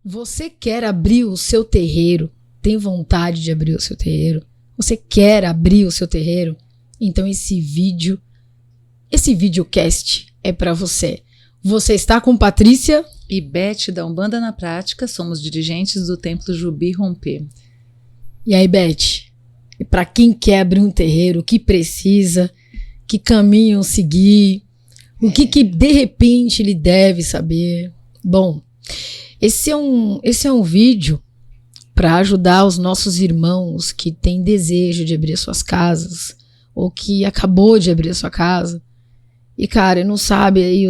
Você quer abrir o seu terreiro? Tem vontade de abrir o seu terreiro? Você quer abrir o seu terreiro? Então esse videocast é para você. Você está com Patrícia e Beth da Umbanda na Prática, somos dirigentes do Templo Jubi Romper. E aí, Beth, para quem quer abrir um terreiro, o que precisa, que caminho seguir, o que de repente ele deve saber? Bom, esse é um vídeo para ajudar os nossos irmãos que têm desejo de abrir suas casas ou que acabou de abrir a sua casa e, cara, não sabe aí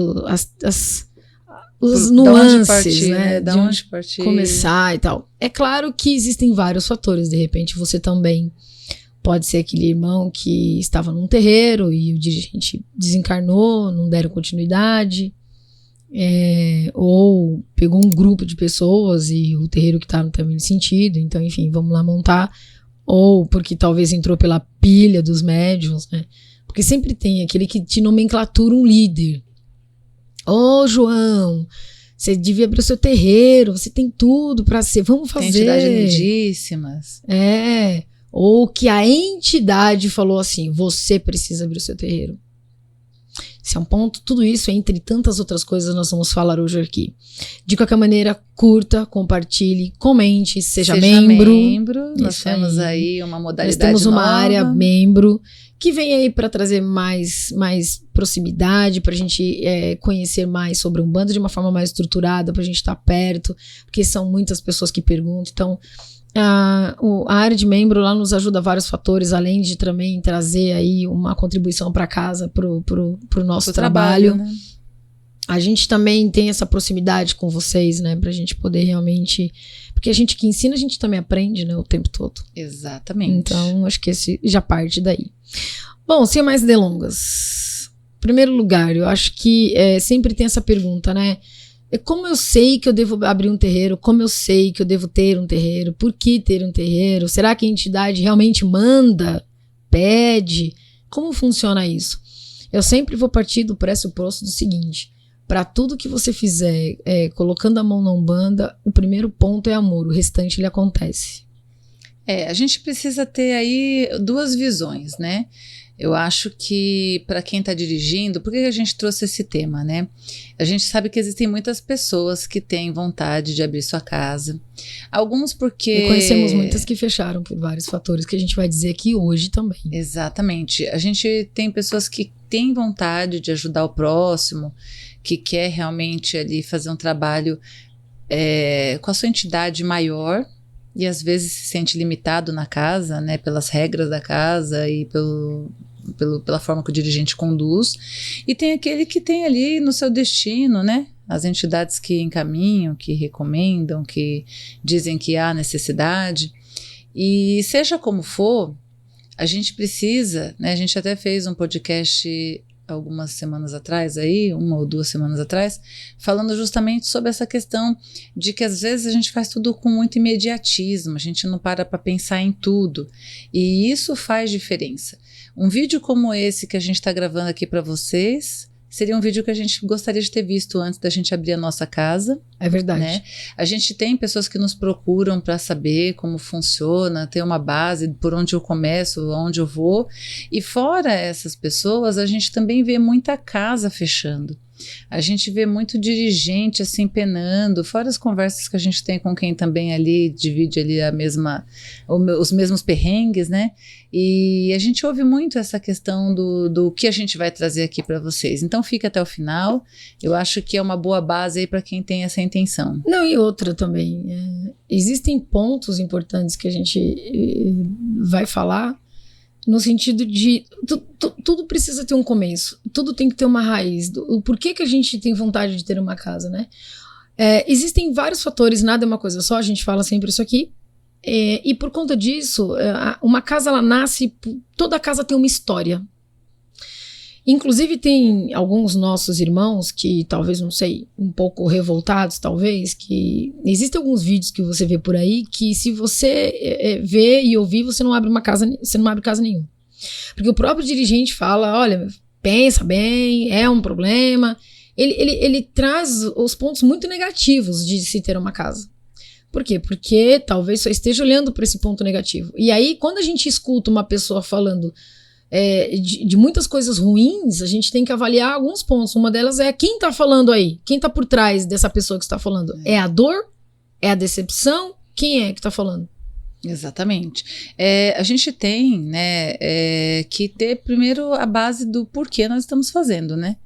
os nuances, partir, né? De onde partir. Começar e tal. É claro que existem vários fatores. De repente você também pode ser aquele irmão que estava num terreiro e o dirigente desencarnou, não deram continuidade. Ou pegou um grupo de pessoas e o terreiro que tá não tem muito sentido, então enfim, vamos lá montar, ou porque talvez entrou pela pilha dos médiuns, né? Porque sempre tem aquele que te nomenclatura um líder. Ô, João, você devia abrir o seu terreiro, você tem tudo pra ser, vamos fazer. Tem entidades lindíssimas. Ou que a entidade falou assim, você precisa abrir o seu terreiro. Esse é um ponto, tudo isso, entre tantas outras coisas, nós vamos falar hoje aqui. De qualquer maneira, curta, compartilhe, comente, seja membro. Nós temos aí uma modalidade nova. Nós temos uma área membro, que vem aí para trazer mais proximidade, para a gente conhecer mais sobre a Umbanda de uma forma mais estruturada, para a gente estar perto, porque são muitas pessoas que perguntam. Então, a área de membro lá nos ajuda a vários fatores, além de também trazer aí uma contribuição para casa, pro nosso trabalho, né? A gente também tem essa proximidade com vocês, né, pra gente poder realmente, porque a gente que ensina, a gente também aprende, né, o tempo todo. Exatamente. Então, acho que esse já parte daí. Bom, sem mais delongas, em primeiro lugar, eu acho que sempre tem essa pergunta, né? Como eu sei que eu devo abrir um terreiro? Como eu sei que eu devo ter um terreiro? Por que ter um terreiro? Será que a entidade realmente manda? Pede? Como funciona isso? Eu sempre vou partir do pressuposto do seguinte: para tudo que você fizer colocando a mão na Umbanda, o primeiro ponto é amor, o restante ele acontece. A gente precisa ter aí duas visões, né? Eu acho que para quem está dirigindo, por que a gente trouxe esse tema, né? A gente sabe que existem muitas pessoas que têm vontade de abrir sua casa. Alguns porque... E conhecemos muitas que fecharam por vários fatores que a gente vai dizer aqui hoje também. Exatamente. A gente tem pessoas que têm vontade de ajudar o próximo, que quer realmente ali fazer um trabalho com a sua entidade maior, e às vezes se sente limitado na casa, né, pelas regras da casa e pela forma que o dirigente conduz. E tem aquele que tem ali no seu destino, né, as entidades que encaminham, que recomendam, que dizem que há necessidade. E seja como for, a gente precisa, né, a gente até fez um podcast algumas semanas atrás, aí, 1 ou 2 semanas atrás, falando justamente sobre essa questão de que às vezes a gente faz tudo com muito imediatismo, a gente não para pensar em tudo, e isso faz diferença. Um vídeo como esse que a gente está gravando aqui para vocês seria um vídeo que a gente gostaria de ter visto antes da gente abrir a nossa casa. É verdade. Né? A gente tem pessoas que nos procuram para saber como funciona, ter uma base por onde eu começo, onde eu vou. E fora essas pessoas, a gente também vê muita casa fechando. A gente vê muito dirigente assim penando, fora as conversas que a gente tem com quem também ali divide ali os mesmos perrengues, né? E a gente ouve muito essa questão do que a gente vai trazer aqui para vocês. Então fica até o final. Eu acho que é uma boa base aí para quem tem essa intenção. Não, e outra também. Existem pontos importantes que a gente vai falar. No sentido de tudo precisa ter um começo, tudo tem que ter uma raiz. Por que a gente tem vontade de ter uma casa, né? Existem vários fatores, nada é uma coisa só, a gente fala sempre isso aqui. E por conta disso, uma casa ela nasce, toda casa tem uma história. Inclusive tem alguns nossos irmãos que talvez, não sei, um pouco revoltados talvez, que existem alguns vídeos que você vê por aí que se você ver e ouvir, você não abre casa nenhuma. Porque o próprio dirigente fala, olha, pensa bem, é um problema. Ele traz os pontos muito negativos de se ter uma casa. Por quê? Porque talvez só esteja olhando para esse ponto negativo. E aí, quando a gente escuta uma pessoa falando de muitas coisas ruins, a gente tem que avaliar alguns pontos. Uma delas é quem tá falando aí? Quem tá por trás dessa pessoa que está falando? É a dor? É a decepção? Quem é que tá falando? Exatamente. A gente tem, né, que ter primeiro a base do porquê nós estamos fazendo, né?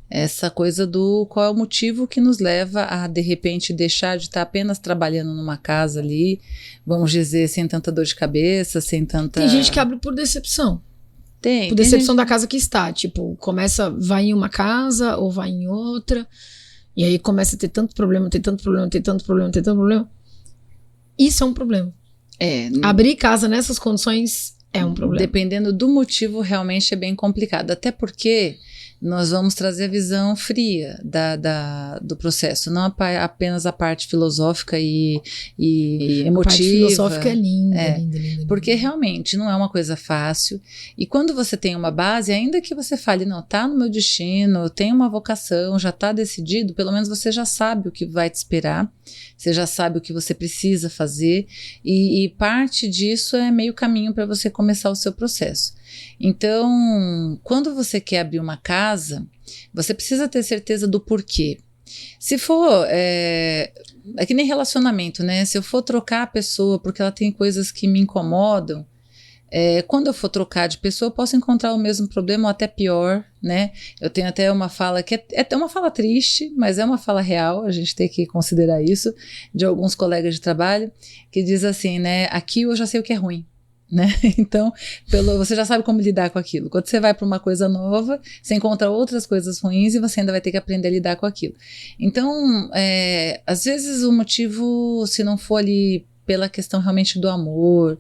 Essa coisa do qual é o motivo que nos leva a, de repente, deixar de estar apenas trabalhando numa casa ali, vamos dizer, sem tanta dor de cabeça, sem tanta... Tem gente que abre por decepção. Por decepção da casa que está. Tipo, vai em uma casa ou vai em outra, e aí começa a ter tanto problema, ter tanto problema, ter tanto problema, ter tanto problema. Isso é um problema. Abrir casa nessas condições é um problema. Dependendo do motivo, realmente é bem complicado. Até porque nós vamos trazer a visão fria do processo, não apenas a parte filosófica e emotiva. A parte filosófica é linda, linda. Porque realmente não é uma coisa fácil. E quando você tem uma base, ainda que você fale, não, tá no meu destino, eu tenho uma vocação, já tá decidido, pelo menos você já sabe o que vai te esperar, você já sabe o que você precisa fazer, e parte disso é meio caminho para você começar o seu processo. Então, quando você quer abrir uma casa, você precisa ter certeza do porquê. Se for, é que nem relacionamento, né? Se eu for trocar a pessoa porque ela tem coisas que me incomodam, quando eu for trocar de pessoa, eu posso encontrar o mesmo problema ou até pior, né? Eu tenho até uma fala que é uma fala triste, mas é uma fala real, a gente tem que considerar isso, de alguns colegas de trabalho, que diz assim, né? Aqui eu já sei o que é ruim. Né? Então, você já sabe como lidar com aquilo. Quando você vai para uma coisa nova, você encontra outras coisas ruins e você ainda vai ter que aprender a lidar com aquilo. Então, às vezes o motivo, se não for ali pela questão realmente do amor,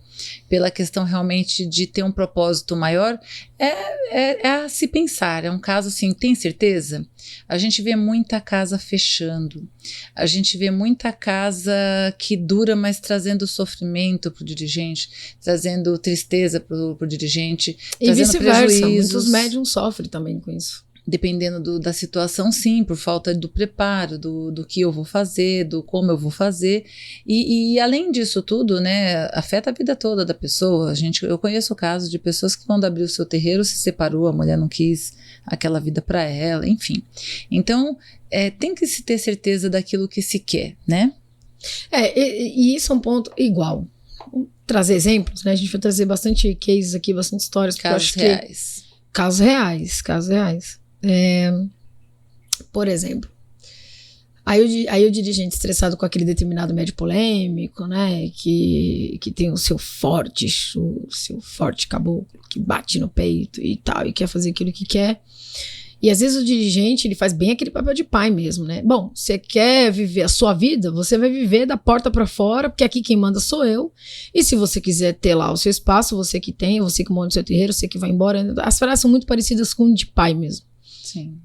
pela questão realmente de ter um propósito maior, é a se pensar. É um caso assim, tem certeza? A gente vê muita casa fechando, a gente vê muita casa que dura, mas trazendo sofrimento para o dirigente, trazendo tristeza para o dirigente, e trazendo prejuízos. Muitos médiums sofrem também com isso. Dependendo da situação, sim, por falta do preparo, do que eu vou fazer, do como eu vou fazer. E além disso tudo, né, afeta a vida toda da pessoa. Eu conheço casos de pessoas que quando abriu o seu terreiro se separou, a mulher não quis aquela vida para ela, enfim. Então, tem que se ter certeza daquilo que se quer, né? E isso é um ponto igual. Vou trazer exemplos, né? A gente vai trazer bastante cases aqui, bastante histórias. Casos reais. Casos reais. Por exemplo, aí o dirigente estressado com aquele determinado médio polêmico, né, que tem o seu forte caboclo, que bate no peito e tal, e quer fazer aquilo que quer. E às vezes o dirigente, ele faz bem aquele papel de pai mesmo, né? Bom, você quer viver a sua vida, você vai viver da porta pra fora, porque aqui quem manda sou eu. E se você quiser ter lá o seu espaço, você que tem, você que monta o seu terreiro, você que vai embora. As frases são muito parecidas com o de pai mesmo. Sim.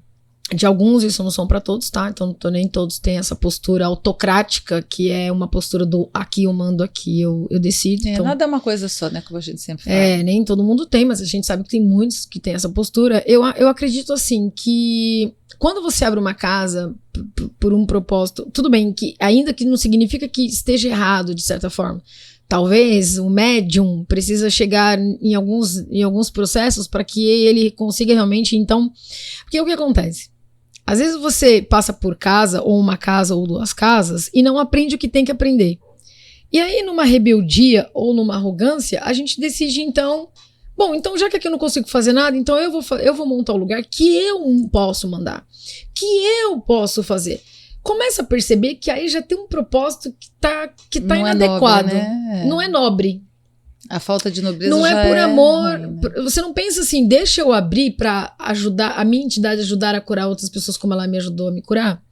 De alguns, isso não são para todos, tá? Então nem todos têm essa postura autocrática, que é uma postura do aqui eu mando, aqui eu decido. Então, nada é uma coisa só, né? Como a gente sempre fala. Nem todo mundo tem, mas a gente sabe que tem muitos que têm essa postura. Eu acredito, assim, que quando você abre uma casa por um propósito, tudo bem, que ainda que não significa que esteja errado, de certa forma. Talvez o médium precisa chegar em alguns processos para que ele consiga realmente, então... Porque o que acontece? Às vezes você passa por casa, ou uma casa, ou duas casas, e não aprende o que tem que aprender. E aí, numa rebeldia ou numa arrogância, a gente decide, então... Bom, então já que aqui eu não consigo fazer nada, então eu vou montar o lugar que eu posso mandar. Que eu posso fazer. Começa a perceber que aí já tem um propósito que tá inadequado. Nobre, né? Não é nobre. A falta de nobreza não já é por amor. Ruim, né? Você não pensa assim, deixa eu abrir pra ajudar a minha entidade, ajudar a curar outras pessoas como ela me ajudou a me curar.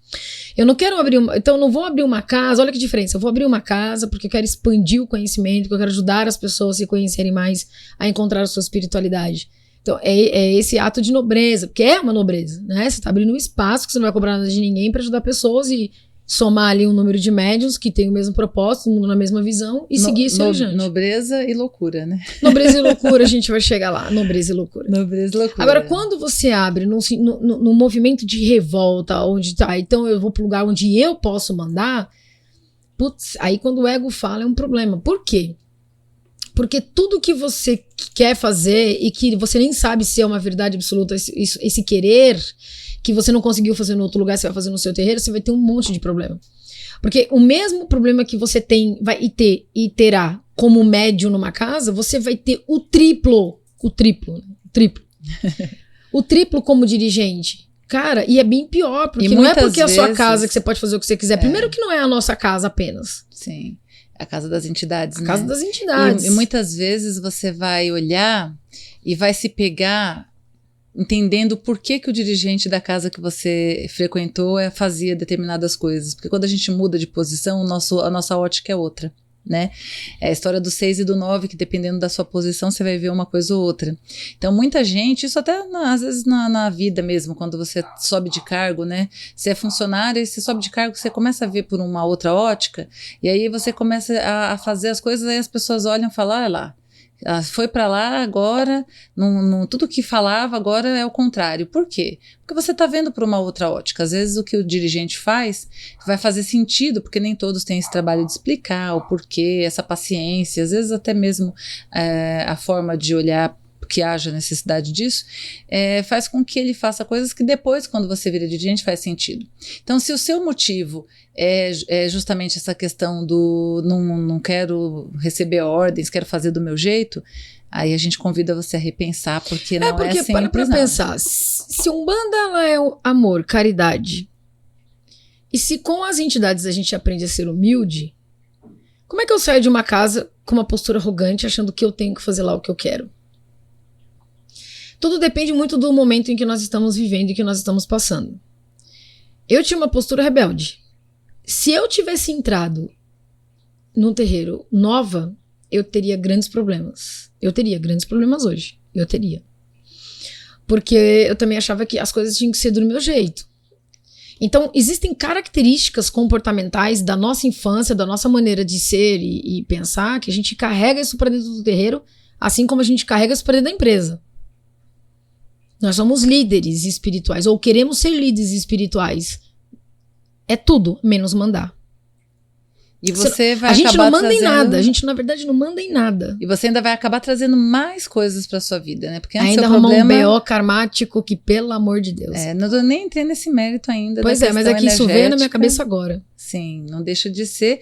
Eu não quero abrir então eu não vou abrir uma casa, olha que diferença, eu vou abrir uma casa porque eu quero expandir o conhecimento, porque eu quero ajudar as pessoas a se conhecerem mais, a encontrar a sua espiritualidade. Então, é esse ato de nobreza, porque é uma nobreza, né? Você tá abrindo um espaço que você não vai cobrar nada de ninguém para ajudar pessoas e somar ali um número de médiuns que tem o mesmo propósito, todo mundo na mesma visão e seguir isso adiante. Nobreza e loucura, né? Nobreza e loucura, a gente vai chegar lá. Nobreza e loucura. Nobreza e loucura. Agora, quando você abre num movimento de revolta, onde tá, então eu vou pro lugar onde eu posso mandar, Putz, aí quando o ego fala é um problema. Por quê? Porque tudo que você quer fazer e que você nem sabe se é uma verdade absoluta, esse querer que você não conseguiu fazer no outro lugar, você vai fazer no seu terreiro, você vai ter um monte de problema. Porque o mesmo problema que você tem, vai ter e terá como médium numa casa, você vai ter o triplo como dirigente. Cara, e é bem pior, porque não é porque é a sua casa que você pode fazer o que você quiser. Primeiro que não é a nossa casa apenas. Sim. A casa das entidades, A casa das entidades. E muitas vezes você vai olhar e vai se pegar entendendo por que o dirigente da casa que você frequentou fazia determinadas coisas. Porque quando a gente muda de posição, a nossa ótica é outra, né? É a história do 6 e do 9, que dependendo da sua posição, você vai ver uma coisa ou outra. Então, muita gente, isso até às vezes na vida mesmo, quando você sobe de cargo, né? Você é funcionário e você sobe de cargo, você começa a ver por uma outra ótica, e aí você começa a fazer as coisas, aí as pessoas olham e falam, olha lá, ela foi para lá agora, tudo que falava agora é o contrário. Por quê? Porque você está vendo por uma outra ótica. Às vezes o que o dirigente faz vai fazer sentido, porque nem todos têm esse trabalho de explicar o porquê, essa paciência, às vezes até mesmo a forma de olhar que haja necessidade disso, faz com que ele faça coisas que depois, quando você vira dirigente, faz sentido. Então, se o seu motivo é justamente essa questão do não quero receber ordens, quero fazer do meu jeito, aí a gente convida você a repensar, porque não é sempre para pensar, se Umbanda ela é amor, caridade, e se com as entidades a gente aprende a ser humilde, como é que eu saio de uma casa com uma postura arrogante, achando que eu tenho que fazer lá o que eu quero? Tudo depende muito do momento em que nós estamos vivendo e que nós estamos passando. Eu tinha uma postura rebelde. Se eu tivesse entrado num terreiro nova, eu teria grandes problemas. Eu teria grandes problemas hoje. Eu teria. Porque eu também achava que as coisas tinham que ser do meu jeito. Então, existem características comportamentais da nossa infância, da nossa maneira de ser e pensar, que a gente carrega isso para dentro do terreiro, assim como a gente carrega isso para dentro da empresa. Nós somos líderes espirituais, ou queremos ser líderes espirituais. É tudo, menos mandar. E você vai a gente acabar não manda trazendo... em nada, a gente na verdade não manda em nada. E você ainda vai acabar trazendo mais coisas para sua vida, né? Porque ainda arrumar um BO karmático que, pelo amor de Deus. Não tô nem entrei nesse mérito ainda. Pois mas é que isso veio na minha cabeça agora. Sim, não deixa de ser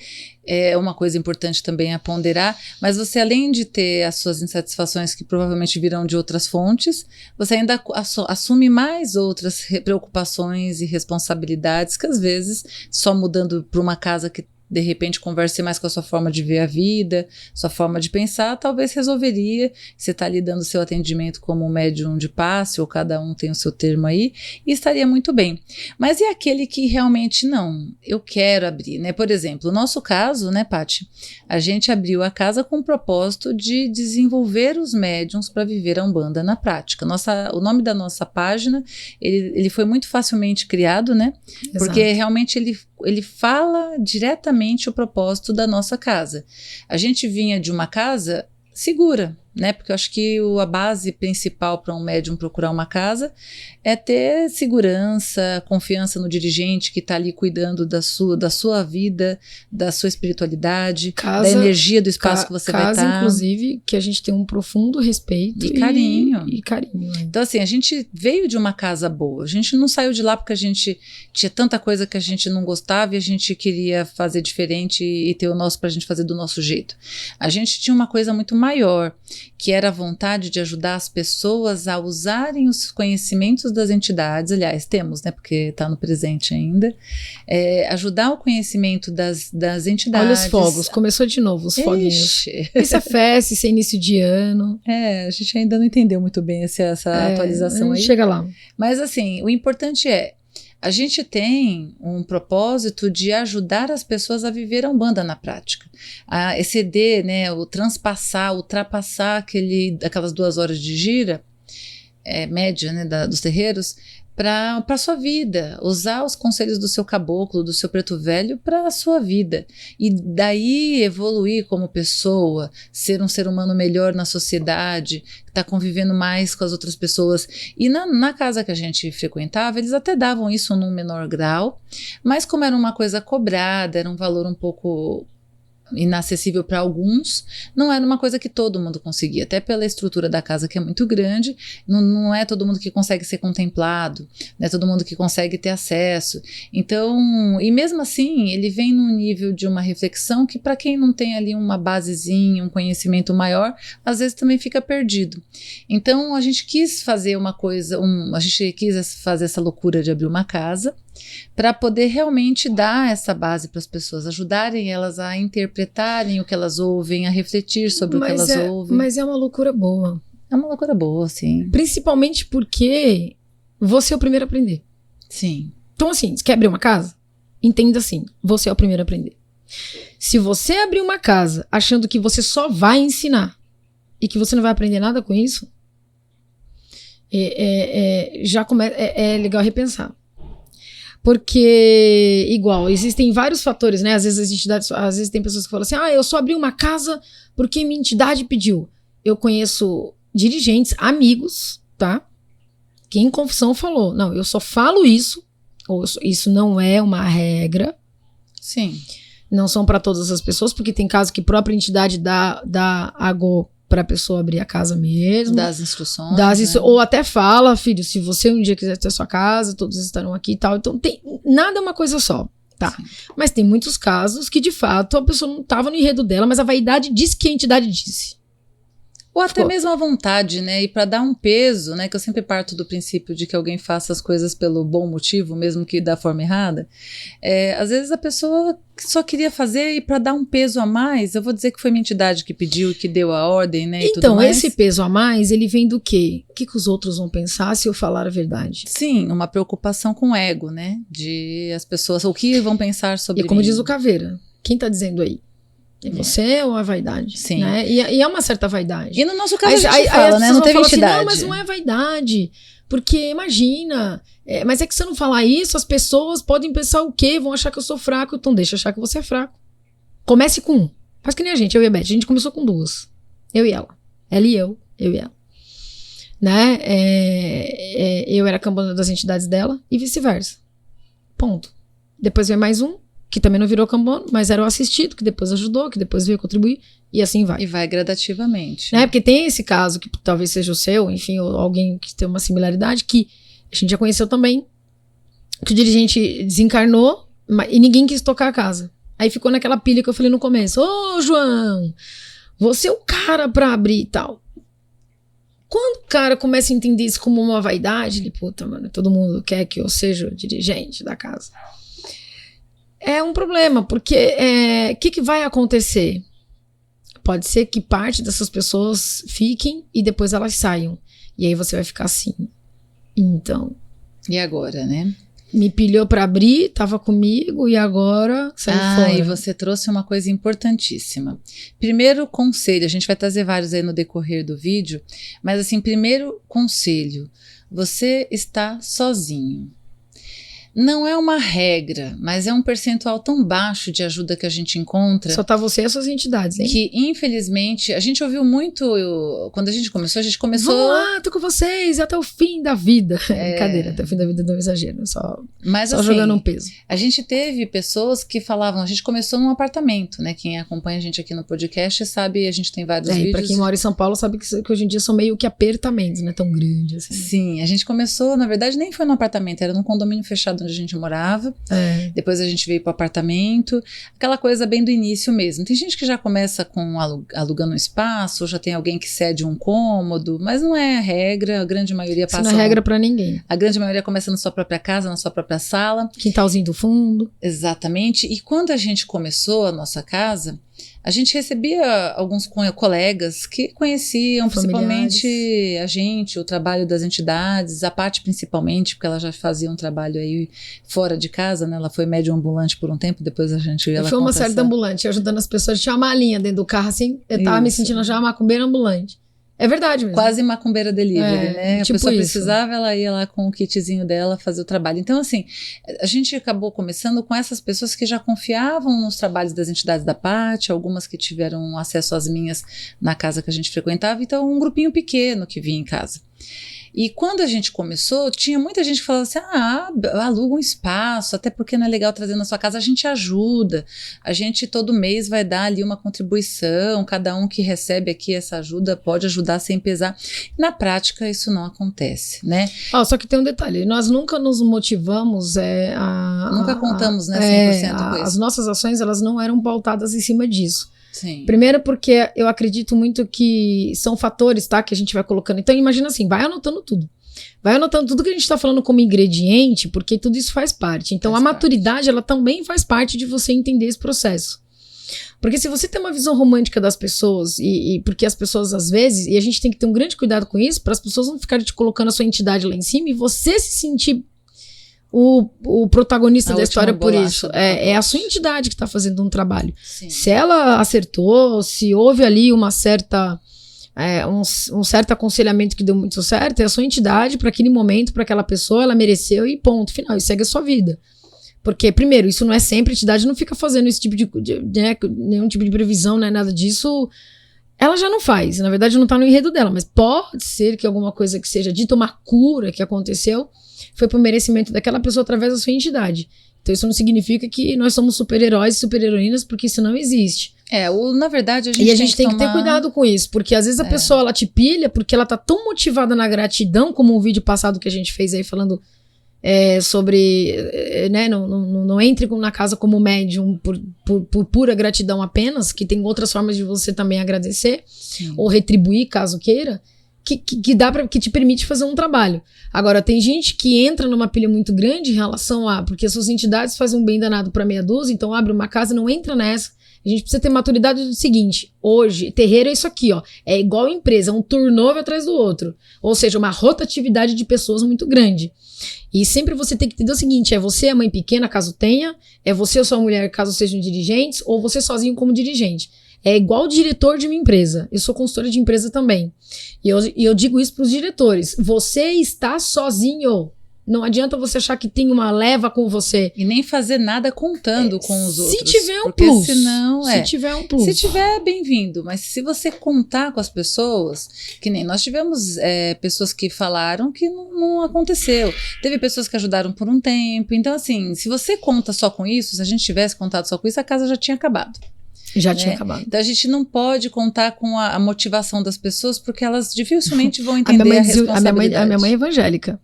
uma coisa importante também a ponderar, mas você, além de ter as suas insatisfações que provavelmente virão de outras fontes, você ainda assume mais outras preocupações e responsabilidades que às vezes, só mudando para uma casa que de repente converse mais com a sua forma de ver a vida, sua forma de pensar, talvez resolveria. Você está ali dando seu atendimento como médium de passe, ou cada um tem o seu termo aí, e estaria muito bem. Mas e aquele que realmente não, eu quero abrir, né? Por exemplo, no nosso caso, né, Paty, a gente abriu a casa com o propósito de desenvolver os médiums para viver a Umbanda na prática. O nome da nossa página, ele foi muito facilmente criado, né? Exato. Porque realmente ele fala diretamente o propósito da nossa casa. A gente vinha de uma casa segura, né? Porque eu acho que a base principal para um médium procurar uma casa é ter segurança, confiança no dirigente que está ali cuidando da sua vida, da sua espiritualidade, da energia do espaço que você vai estar. Casa, inclusive, que a gente tem um profundo respeito e carinho. E carinho. Então, assim, a gente veio de uma casa boa. A gente não saiu de lá porque a gente tinha tanta coisa que a gente não gostava e a gente queria fazer diferente e ter o nosso pra gente fazer do nosso jeito. A gente tinha uma coisa muito maior, que era a vontade de ajudar as pessoas a usarem os conhecimentos das entidades, aliás, temos, né, porque está no presente ainda, ajudar o conhecimento das entidades. Olha os fogos, começou de novo os foguinhos. Isso é festa, isso é início de ano. A gente ainda não entendeu muito bem essa atualização aí. Chega lá. Mas assim, o importante a gente tem um propósito de ajudar as pessoas a viver a Umbanda na prática, a exceder, né, ultrapassar aquelas 2 horas de gira média, né, dos terreiros, para a sua vida, usar os conselhos do seu caboclo, do seu preto velho para a sua vida. E daí evoluir como pessoa, ser um ser humano melhor na sociedade, estar convivendo mais com as outras pessoas. E na casa que a gente frequentava, eles até davam isso num menor grau, mas como era uma coisa cobrada, era um valor um pouco inacessível para alguns, não era uma coisa que todo mundo conseguia, até pela estrutura da casa que é muito grande, não é todo mundo que consegue ser contemplado, não é todo mundo que consegue ter acesso. Então, e mesmo assim, ele vem num nível de uma reflexão que para quem não tem ali uma basezinha, um conhecimento maior, às vezes também fica perdido. Então, a gente quis fazer uma coisa, a gente quis fazer essa loucura de abrir uma casa para poder realmente dar essa base para as pessoas, ajudarem elas a interpretarem o que elas ouvem, a refletir sobre o que elas ouvem. Mas é uma loucura boa. É uma loucura boa, sim. Principalmente porque você é o primeiro a aprender. Sim. Então, assim, você quer abrir uma casa? Entenda assim, você é o primeiro a aprender. Se você abrir uma casa achando que você só vai ensinar e que você não vai aprender nada com isso, é legal repensar. Porque, igual, existem vários fatores, né? Às vezes as entidades, às vezes tem pessoas que falam assim, eu só abri uma casa porque minha entidade pediu. Eu conheço dirigentes, amigos, tá? Que em confissão falou, não, eu só falo isso, ou isso não é uma regra. Sim. Não são para todas as pessoas, porque tem casos que a própria entidade dá água para a pessoa abrir a casa mesmo. Das instruções. Ou até fala, filho, se você um dia quiser ter sua casa, todos estarão aqui e tal. Então, nada é uma coisa só, tá? Sim. Mas tem muitos casos que, de fato, a pessoa não estava no enredo dela, mas a vaidade disse que a entidade disse. Ou até mesmo a vontade, né? E para dar um peso, né? Que eu sempre parto do princípio de que alguém faça as coisas pelo bom motivo, mesmo que da forma errada. Às vezes a pessoa só queria fazer e para dar um peso a mais, eu vou dizer que foi minha entidade que pediu, que deu a ordem, né? Então, esse peso a mais, ele vem do quê? O que os outros vão pensar se eu falar a verdade? Sim, uma preocupação com o ego, né? De as pessoas, o que vão pensar sobre mim. E como diz o Caveira, quem tá dizendo aí? É você ou a vaidade? Sim. Né? E é uma certa vaidade. E no nosso caso a gente fala, né? Não teve entidade. Assim, não, mas não é vaidade. Porque imagina, mas é que se eu não falar isso, as pessoas podem pensar o quê? Vão achar que eu sou fraco. Então deixa achar que você é fraco. Comece com um. Faz que nem a gente, eu e a Beth. A gente começou com duas. Eu e ela. Ela e eu e ela. Né? Eu era a cambona das entidades dela e vice-versa. Ponto. Depois veio mais um, que também não virou cambono, mas era o assistido, que depois ajudou, que depois veio contribuir, e assim vai. E vai gradativamente. Né? Porque tem esse caso, que talvez seja o seu, enfim, ou alguém que tem uma similaridade, que a gente já conheceu também, que o dirigente desencarnou e ninguém quis tocar a casa. Aí ficou naquela pilha que eu falei no começo, ô João, você é o cara pra abrir e tal. Quando o cara começa a entender isso como uma vaidade, ele, puta, mano, todo mundo quer que eu seja o dirigente da casa. É um problema, porque o que vai acontecer? Pode ser que parte dessas pessoas fiquem e depois elas saiam. E aí você vai ficar assim. Então. E agora, né? Me pilhou pra abrir, tava comigo e agora saiu fora. E você trouxe uma coisa importantíssima. Primeiro conselho, a gente vai trazer vários aí no decorrer do vídeo, mas assim, primeiro conselho, você está sozinho. Não é uma regra, mas é um percentual tão baixo de ajuda que a gente encontra. Só tá você e as suas entidades, hein? Que, infelizmente, a gente ouviu muito... Quando a gente começou... Vamos lá, tô com vocês até o fim da vida. Brincadeira, até o fim da vida não é exagero. Só assim, jogando um peso. A gente teve pessoas que falavam... A gente começou num apartamento, né? Quem acompanha a gente aqui no podcast sabe... A gente tem vários vídeos. Pra quem mora em São Paulo sabe que hoje em dia são meio que apertamentos, não é tão grande assim. Sim, a gente começou... Na verdade, nem foi num apartamento. Era num condomínio fechado onde a gente morava, depois a gente veio para o apartamento, aquela coisa bem do início mesmo. Tem gente que já começa com alugando um espaço, ou já tem alguém que cede um cômodo, mas não é a regra, a grande maioria passa... Isso não é regra para ninguém. A grande maioria começa na sua própria casa, na sua própria sala. Quintalzinho do fundo. Exatamente, e quando a gente começou a nossa casa, a gente recebia alguns colegas que conheciam principalmente a gente, o trabalho das entidades, a parte principalmente, porque ela já fazia um trabalho aí fora de casa, né? Ela foi médium ambulante por um tempo, depois a gente... Eu fui uma série de ambulante, ajudando as pessoas, tinha uma malinha dentro do carro, assim, eu tava me sentindo já macumbeira ambulante. É verdade mesmo. Quase macumbeira delivery, né? A tipo pessoa isso. precisava, ela ia lá com o kitzinho dela fazer o trabalho. Então, assim, a gente acabou começando com essas pessoas que já confiavam nos trabalhos das entidades da Paty, algumas que tiveram acesso às minhas na casa que a gente frequentava, então um grupinho pequeno que vinha em casa. E quando a gente começou, tinha muita gente que falava assim, aluga um espaço, até porque não é legal trazer na sua casa, a gente ajuda, a gente todo mês vai dar ali uma contribuição, cada um que recebe aqui essa ajuda pode ajudar sem pesar. Na prática, isso não acontece, né? Só que tem um detalhe, nós nunca nos motivamos nunca contamos, né, 100% com isso. As nossas ações, elas não eram pautadas em cima disso. Sim. Primeiro porque eu acredito muito que são fatores, tá, que a gente vai colocando. Então imagina assim, vai anotando tudo. Vai anotando tudo que a gente tá falando como ingrediente, porque tudo isso faz parte. Então a maturidade, ela também faz parte de você entender esse processo. Porque se você tem uma visão romântica das pessoas, e porque as pessoas às vezes, e a gente tem que ter um grande cuidado com isso, para as pessoas não ficarem te colocando a sua entidade lá em cima e você se sentir o protagonista da história por isso. É a sua entidade que está fazendo um trabalho. Sim. Se ela acertou, se houve ali uma certa um certo aconselhamento que deu muito certo, é a sua entidade para aquele momento, para aquela pessoa, ela mereceu e ponto final, e segue a sua vida. Porque, primeiro, isso não é sempre, a entidade não fica fazendo esse tipo de nenhum tipo de previsão, não é nada disso. Ela já não faz, na verdade não está no enredo dela, mas pode ser que alguma coisa que seja dita, uma cura que aconteceu, foi por merecimento daquela pessoa através da sua entidade. Então isso não significa que nós somos super-heróis e super-heroínas, porque isso não existe. Na verdade, a gente tem que ter cuidado com isso, porque às vezes a pessoa, ela te pilha, porque ela tá tão motivada na gratidão, como um vídeo passado que a gente fez aí falando sobre, né, não entre na casa como médium por pura gratidão apenas, que tem outras formas de você também agradecer. Sim. Ou retribuir, caso queira, que te permite fazer um trabalho. Agora, tem gente que entra numa pilha muito grande em relação porque suas entidades fazem um bem danado para meia dúzia, então abre uma casa e não entra nessa. A gente precisa ter maturidade do seguinte: hoje, terreiro é isso aqui, ó, é igual empresa, um turnover atrás do outro, ou seja, uma rotatividade de pessoas muito grande. E sempre você tem que entender o seguinte: é você a mãe pequena, caso tenha, é você ou sua mulher, caso sejam dirigentes, ou você sozinho como dirigente. É igual diretor de uma empresa. Eu sou consultora de empresa também. E eu digo isso para os diretores. Você está sozinho. Não adianta você achar que tem uma leva com você. E nem fazer nada contando com os outros. Se tiver um plus. Se tiver um plus. Se tiver, bem-vindo. Mas se você contar com as pessoas, que nem nós tivemos pessoas que falaram que não aconteceu. Teve pessoas que ajudaram por um tempo. Então, assim, se você conta só com isso, se a gente tivesse contado só com isso, a casa já tinha acabado. Já tinha acabado. Então a gente não pode contar com a motivação das pessoas, porque elas dificilmente vão entender a responsabilidade. A minha mãe é evangélica.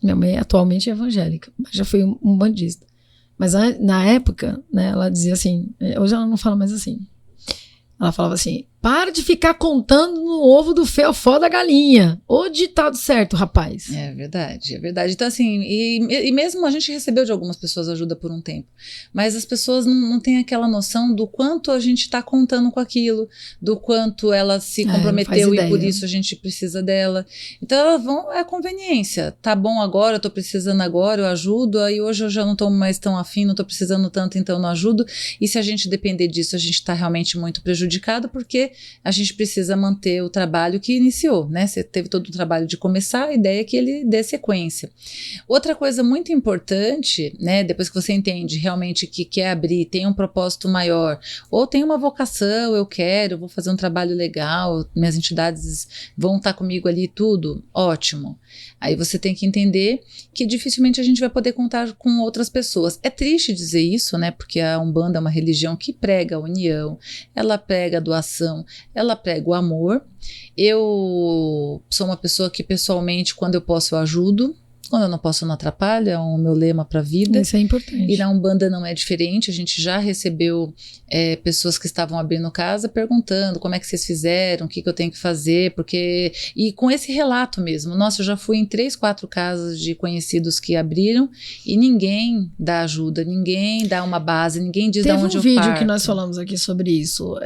Minha mãe atualmente é evangélica, mas já foi um bandista. Mas na época, né, ela dizia assim, hoje ela não fala mais assim. Ela falava assim: para de ficar contando no ovo do feofó da galinha. O ditado certo, rapaz. É verdade, é verdade. Então, assim, e mesmo a gente recebeu de algumas pessoas ajuda por um tempo, mas as pessoas não têm aquela noção do quanto a gente está contando com aquilo, do quanto ela se comprometeu e por isso a gente precisa dela. Então, elas vão, é conveniência. Tá bom agora, eu tô precisando agora, eu ajudo, aí hoje eu já não tô mais tão afim, não tô precisando tanto, então não ajudo. E se a gente depender disso, a gente tá realmente muito prejudicado, porque a gente precisa manter o trabalho que iniciou, né? Você teve todo o trabalho de começar, a ideia é que ele dê sequência. Outra coisa muito importante, né? Depois que você entende realmente que quer abrir, tem um propósito maior, ou tem uma vocação, eu vou fazer um trabalho legal, minhas entidades vão estar comigo ali, tudo, ótimo. Aí você tem que entender que dificilmente a gente vai poder contar com outras pessoas. É triste dizer isso, né? Porque a Umbanda é uma religião que prega a união, ela prega a doação, ela prega o amor. Eu sou uma pessoa que pessoalmente, quando eu posso, eu ajudo. Quando eu não posso, eu não atrapalho, é o meu lema para a vida. Isso é importante. E na Umbanda não é diferente, a gente já recebeu pessoas que estavam abrindo casa perguntando como é que vocês fizeram, o que eu tenho que fazer, porque... E com esse relato mesmo, nossa, eu já fui em 3, 4 casas de conhecidos que abriram e ninguém dá ajuda, ninguém dá uma base, ninguém diz de onde eu parto. Teve um vídeo que nós falamos aqui sobre isso.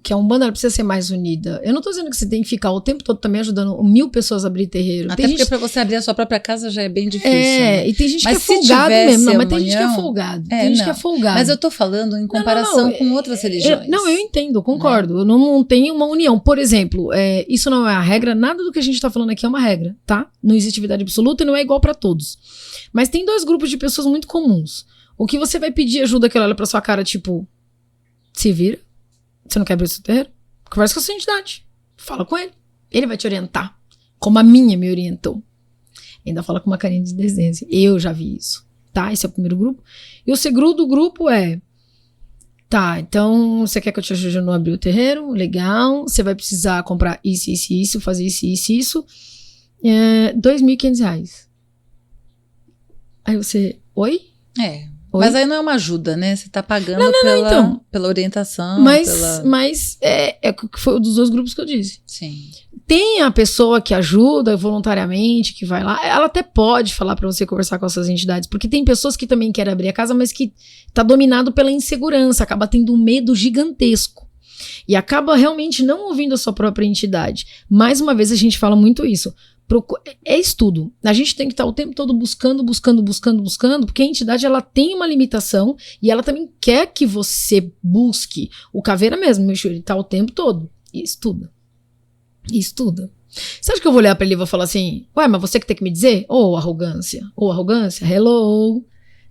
que a Umbanda ela precisa ser mais unida. Eu não tô dizendo que você tem que ficar o tempo todo também ajudando 1000 pessoas a abrir terreiro. Até tem porque gente... pra você abrir a sua própria casa já é bem difícil, né? E tem gente Mas que é folgado mesmo. Não, mas tem gente que é união, folgado. Tem gente que é folgado. Mas eu tô falando em comparação com outras religiões. Eu entendo, concordo. Eu não tenho uma união. Por exemplo, isso não é a regra. Nada do que a gente tá falando aqui é uma regra, tá? Não existe verdade absoluta e não é igual pra todos. Mas tem 2 grupos de pessoas muito comuns. O que você vai pedir ajuda que ela olha pra sua cara, tipo, se vira. Você não quer abrir o seu terreiro? Conversa com a sua entidade. Fala com ele. Ele vai te orientar. Como a minha me orientou. Ainda fala com uma carinha de desenho. Eu já vi isso. Tá? Esse é o primeiro grupo. E o segundo grupo é... Tá, então você quer que eu te ajude a não abrir o terreiro? Legal. Você vai precisar comprar isso, fazer isso. R$2.500. Aí você... Oi? Oi? Mas aí não é uma ajuda, né? Você tá pagando pela orientação. Mas foi um dos 2 grupos que eu disse. Sim. Tem a pessoa que ajuda voluntariamente, que vai lá. Ela até pode falar pra você conversar com as suas entidades, porque tem pessoas que também querem abrir a casa, mas que tá dominado pela insegurança, acaba tendo um medo gigantesco. E acaba realmente não ouvindo a sua própria entidade. Mais uma vez a gente fala muito isso. É estudo. A gente tem que estar o tempo todo buscando, porque a entidade ela tem uma limitação e ela também quer que você busque. O caveira mesmo, meu filho, ele tá o tempo todo. E estuda. Você acha que eu vou olhar pra ele e vou falar assim, ué, mas você que tem que me dizer? Arrogância, hello.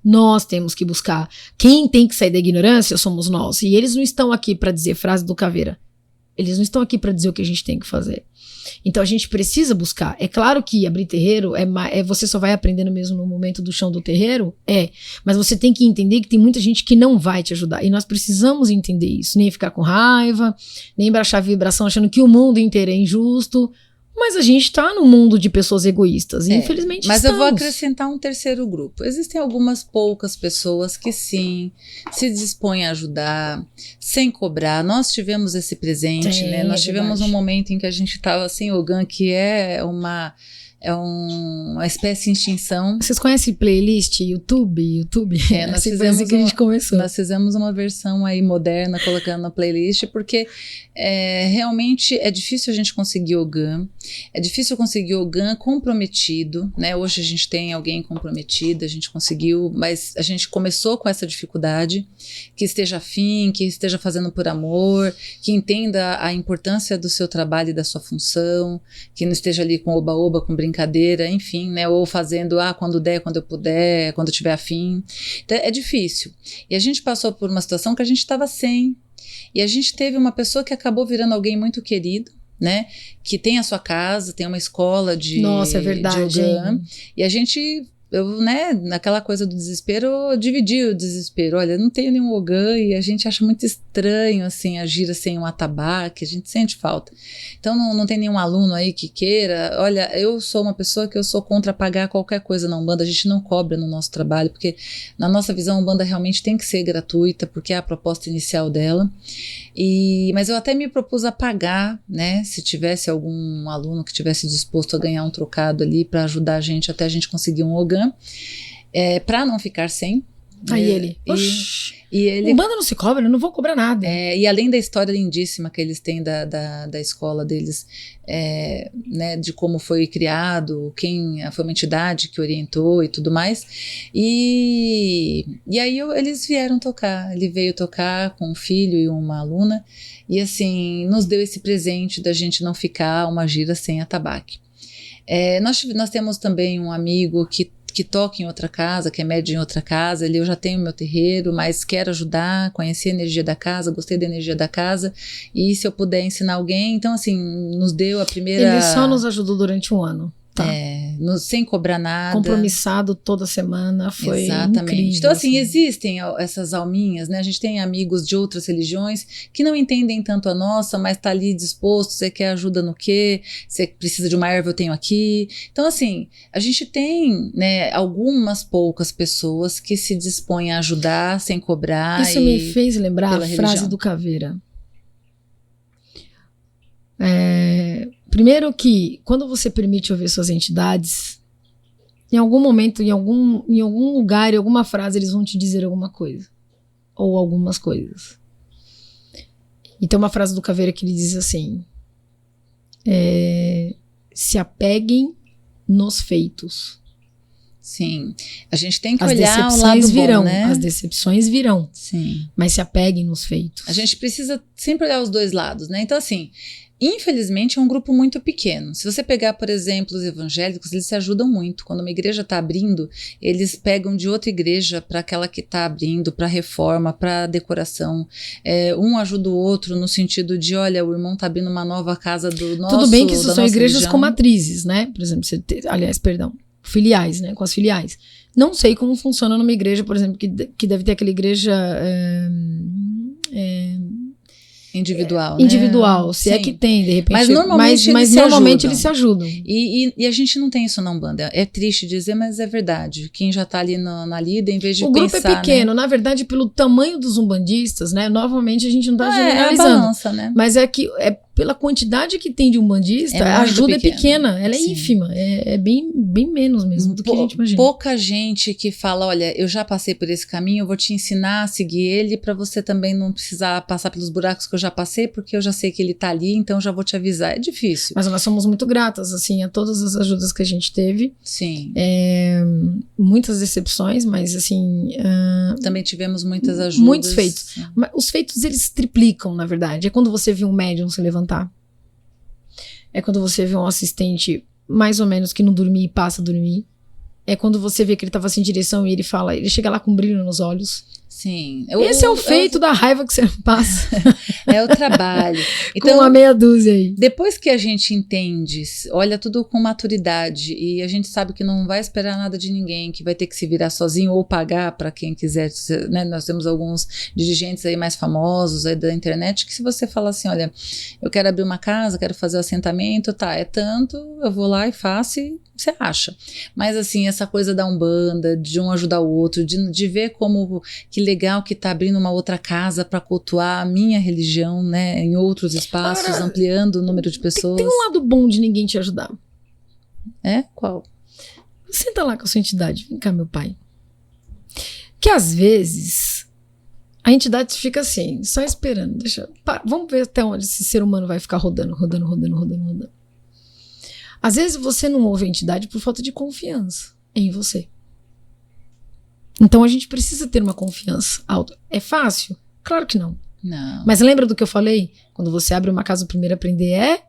Nós temos que buscar. Quem tem que sair da ignorância somos nós. E eles não estão aqui pra dizer frase do caveira. Eles não estão aqui pra dizer o que a gente tem que fazer. Então a gente precisa buscar. É claro que abrir terreiro você só vai aprendendo mesmo no momento do chão do terreiro, mas você tem que entender que tem muita gente que não vai te ajudar, e nós precisamos entender isso, nem ficar com raiva, nem baixar a vibração achando que o mundo inteiro é injusto, mas a gente tá num mundo de pessoas egoístas, e infelizmente mas estamos. Eu vou acrescentar um terceiro grupo. Existem algumas poucas pessoas que sim, se dispõem a ajudar, sem cobrar. Nós tivemos esse presente, né? Nós tivemos um momento em que a gente estava sem Ogã, que é uma espécie em extinção. Vocês conhecem playlist, YouTube? Nós fizemos que a gente começou. Nós fizemos uma versão aí moderna, colocando na playlist, porque realmente é difícil a gente conseguir Ogã. É difícil conseguir Ogã comprometido, né? Hoje a gente tem alguém comprometido, a gente conseguiu, mas a gente começou com essa dificuldade, que esteja afim, que esteja fazendo por amor, que entenda a importância do seu trabalho e da sua função, que não esteja ali com oba-oba, com brincadeira, enfim, né? Ou fazendo, quando der, quando eu puder, quando eu tiver afim. Então, é difícil. E a gente passou por uma situação que a gente estava sem. E a gente teve uma pessoa que acabou virando alguém muito querido, né? Que tem a sua casa, tem uma escola de Nossa, é verdade. De Ogã, e a gente... naquela coisa do desespero, eu dividi o desespero. Olha, não tenho nenhum Ogã e a gente acha muito estranho, assim, agir sem um atabaque, a gente sente falta. Então, não tem nenhum aluno aí que queira. Olha, eu sou uma pessoa que eu sou contra pagar qualquer coisa na Umbanda, a gente não cobra no nosso trabalho, porque na nossa visão a Umbanda realmente tem que ser gratuita, porque é a proposta inicial dela. Mas eu até me propus a pagar, né, se tivesse algum aluno que tivesse disposto a ganhar um trocado ali para ajudar a gente até a gente conseguir um Ogã, para não ficar sem. Aí ele, ele Umbanda não se cobra, eu não vou cobrar nada. E além da história lindíssima que eles têm da escola deles, né, de como foi criado, quem foi uma entidade que orientou e tudo mais, e aí eles vieram tocar, ele veio tocar com um filho e uma aluna, e assim, nos deu esse presente da gente não ficar uma gira sem atabaque. Nós temos também um amigo que toca em outra casa, que é médio em outra casa. Eu já tenho meu terreiro, mas quero ajudar, conhecer a energia da casa, gostei da energia da casa, e se eu puder ensinar alguém, então assim, nos deu a primeira... Ele só nos ajudou durante um ano. Tá. Sem cobrar nada. Compromissado toda semana, foi incrível. Então assim, existem essas alminhas, né? A gente tem amigos de outras religiões que não entendem tanto a nossa, mas tá ali disposto, você quer ajuda no quê? Você precisa de uma erva, eu tenho aqui. Então assim, a gente tem, né, algumas poucas pessoas que se dispõem a ajudar sem cobrar. Isso me fez lembrar a frase do Caveira. Primeiro que, quando você permite ouvir suas entidades, em algum momento, em algum lugar, em alguma frase, eles vão te dizer alguma coisa. Ou algumas coisas. E tem uma frase do Caveira que ele diz assim, se apeguem nos feitos. Sim, a gente tem que As olhar o decepções lado virão, bom, né? as decepções virão, Sim. mas se apeguem nos feitos. A gente precisa sempre olhar os dois lados, né? Então, assim, infelizmente é um grupo muito pequeno. Se você pegar, por exemplo, os evangélicos, eles se ajudam muito. Quando uma igreja está abrindo, eles pegam de outra igreja para aquela que está abrindo, para reforma, para decoração. Um ajuda o outro no sentido de, olha, o irmão está abrindo uma nova casa do nosso. Tudo bem que isso da são nossa igrejas religião. com matrizes, né? Por exemplo, filiais, né? Com as filiais. Não sei como funciona numa igreja, por exemplo, que deve ter aquela igreja individual, né? Individual, se é Sim. que tem, de repente. Mas normalmente eles se normalmente ajudam. eles se ajudam. E a gente não tem isso na Umbanda. É triste dizer, mas é verdade. Quem já tá ali na lida, em vez de O pensar... grupo é pequeno, né? Na verdade, pelo tamanho dos umbandistas, né? Novamente, a gente não tá É a generalizando. balança, né? Mas é que pela quantidade que tem de umbandista, É a muito ajuda pequena. é pequena, ela é Sim. ínfima, é bem menos mesmo do que a gente imagina. Pouca gente que fala, olha, eu já passei por esse caminho, eu vou te ensinar a seguir ele para você também não precisar passar pelos buracos que eu já passei, porque eu já sei que ele tá ali, então eu já vou te avisar. É difícil. Mas nós somos muito gratas, assim, a todas as ajudas que a gente teve. Sim. Muitas decepções, mas assim... Também tivemos muitas ajudas. Muitos feitos. Mas os feitos, eles triplicam, na verdade. É quando você vê um médium se levantar. É quando você vê um assistente, mais ou menos, que não dormia e passa a dormir. É quando você vê que ele estava sem direção e ele chega lá com um brilho nos olhos. Sim. Esse é o feito da raiva que você passa. É o trabalho. Então, com uma meia dúzia aí. Depois que a gente entende, olha tudo com maturidade e a gente sabe que não vai esperar nada de ninguém, que vai ter que se virar sozinho ou pagar para quem quiser, né? Nós temos alguns dirigentes aí mais famosos aí da internet que se você falar assim, olha, eu quero abrir uma casa, quero fazer o assentamento, tá, é tanto, eu vou lá e faço e você acha. Mas assim, essa coisa da Umbanda, de um ajudar o outro, de ver como que legal que tá abrindo uma outra casa para cultuar a minha religião, né, em outros espaços, agora, ampliando o número de pessoas. Tem um lado bom de ninguém te ajudar. É? Qual? Senta lá com a sua entidade. Vem cá, meu pai. Que às vezes a entidade fica assim, só esperando. Vamos ver até onde esse ser humano vai ficar rodando. Às vezes você não ouve a entidade por falta de confiança em você. Então a gente precisa ter uma confiança alta. É fácil? Claro que não. Não. Mas lembra do que eu falei? Quando você abre uma casa, o primeiro a aprender é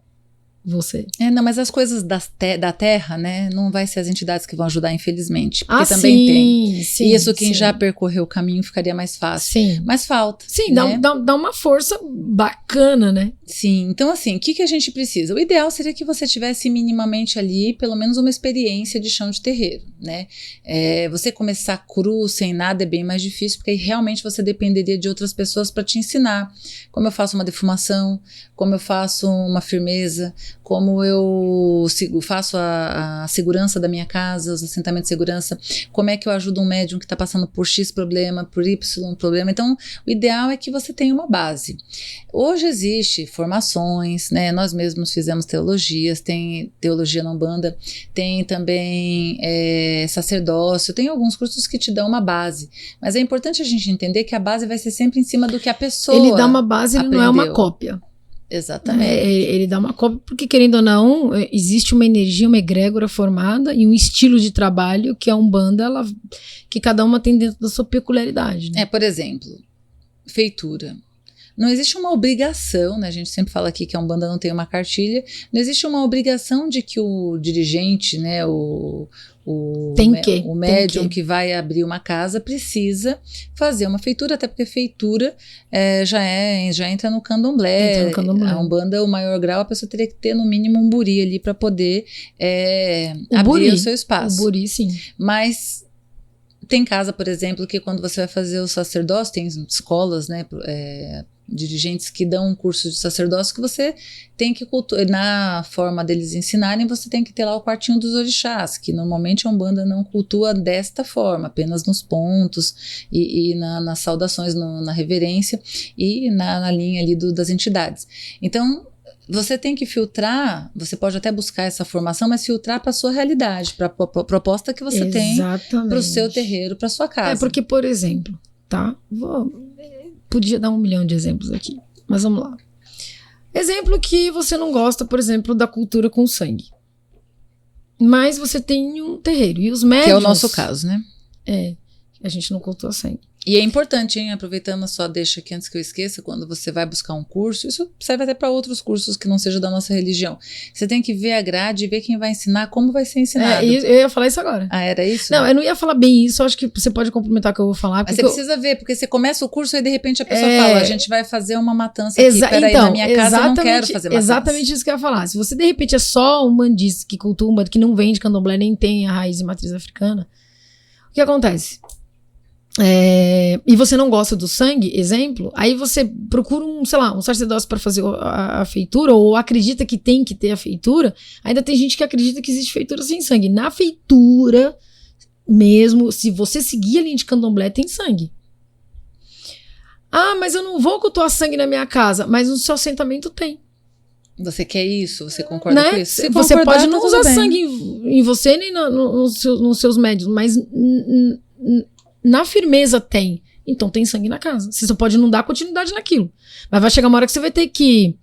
você. Não, mas as coisas da terra, né, não vai ser as entidades que vão ajudar, infelizmente. Porque sim, também tem. Sim, e isso, quem sim. já percorreu o caminho ficaria mais fácil. Sim. Mas falta. Sim, né? dá uma força bacana, né? Sim, então assim, o que a gente precisa? O ideal seria que você tivesse minimamente ali, pelo menos uma experiência de chão de terreiro, né? Você começar cru, sem nada, é bem mais difícil, porque aí realmente você dependeria de outras pessoas para te ensinar como eu faço uma defumação, como eu faço uma firmeza, como eu faço a segurança da minha casa, os assentamentos de segurança, como é que eu ajudo um médium que está passando por X problema, por Y problema. Então, o ideal é que você tenha uma base. Hoje existe formações, né? Nós mesmos fizemos teologias, tem teologia na Umbanda, tem também sacerdócio, tem alguns cursos que te dão uma base, mas é importante a gente entender que a base vai ser sempre em cima do que a pessoa Ele dá uma base, ele aprendeu. não é uma cópia. Exatamente. Ele dá uma cópia porque, querendo ou não, existe uma energia, uma egrégora formada e um estilo de trabalho que a Umbanda, que cada uma tem dentro da sua peculiaridade. Né? Por exemplo, feitura. Não existe uma obrigação, né? A gente sempre fala aqui que a Umbanda não tem uma cartilha, não existe uma obrigação de que o dirigente, né, o médium que vai abrir uma casa precisa fazer uma feitura, até porque feitura já entra no candomblé. A Umbanda, o maior grau, a pessoa teria que ter no mínimo um buri ali para poder abrir o seu espaço. O buri, sim. Mas tem casa, por exemplo, que quando você vai fazer o sacerdócio, tem escolas, né, dirigentes que dão um curso de sacerdócio que você tem que na forma deles ensinarem, você tem que ter lá o quartinho dos orixás, que normalmente a Umbanda não cultua desta forma, apenas nos pontos e nas saudações, na reverência e na linha ali das entidades. Então, você tem que filtrar, você pode até buscar essa formação, mas filtrar para a sua realidade, para a proposta que você tem para o seu terreiro, para a sua casa. Porque, por exemplo, tá? Podia dar 1 milhão de exemplos aqui. Mas vamos lá. Exemplo que você não gosta, por exemplo, da cultura com sangue. Mas você tem um terreiro. E os médiuns... Que é o nosso caso, né? A gente não cultua sangue. E é importante, hein? Aproveitando a sua deixa aqui antes que eu esqueça, quando você vai buscar um curso, isso serve até para outros cursos que não sejam da nossa religião. Você tem que ver a grade e ver quem vai ensinar, como vai ser ensinado. Eu ia falar isso agora. Ah, era isso? Não, eu não ia falar bem isso, acho que você pode complementar o que eu vou falar. Mas você precisa ver, porque você começa o curso e de repente a pessoa fala, a gente vai fazer uma matança aqui, peraí, então, na minha casa eu não quero fazer matança. Exatamente isso que eu ia falar. Se você de repente é só um bandista que cultua um bando, que não vende candomblé, nem tem a raiz e matriz africana, o que acontece? E você não gosta do sangue, exemplo, aí você procura um sacerdócio para fazer a feitura, ou acredita que tem que ter a feitura. Ainda tem gente que acredita que existe feitura sem sangue. Na feitura mesmo, se você seguir a linha de candomblé, tem sangue. Ah, mas eu não vou cultuar sangue na minha casa, mas no seu assentamento tem. Você quer isso? Você concorda com isso? Se você pode não usar sangue em você nem nos seus médios, mas na firmeza tem. Então tem sangue na casa. Você só pode não dar continuidade naquilo. Mas vai chegar uma hora que você vai ter que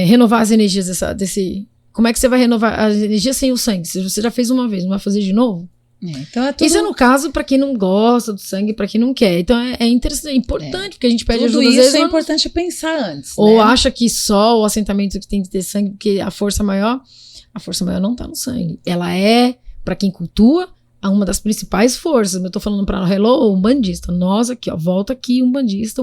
renovar as energias desse... Como é que você vai renovar as energias sem o sangue? Se você já fez uma vez, não vai fazer de novo? Então é tudo... Isso é no caso para quem não gosta do sangue, para quem não quer. Então é interessante, é importante, porque a gente pede tudo ajuda. Tudo às isso vezes, é importante pensar antes. Ou acha que só o assentamento que tem que ter sangue, porque a força maior não tá no sangue. Ela é, para quem cultua, uma das principais forças. Eu tô falando para hello, um bandista. Nós aqui, ó, volta aqui, um bandista.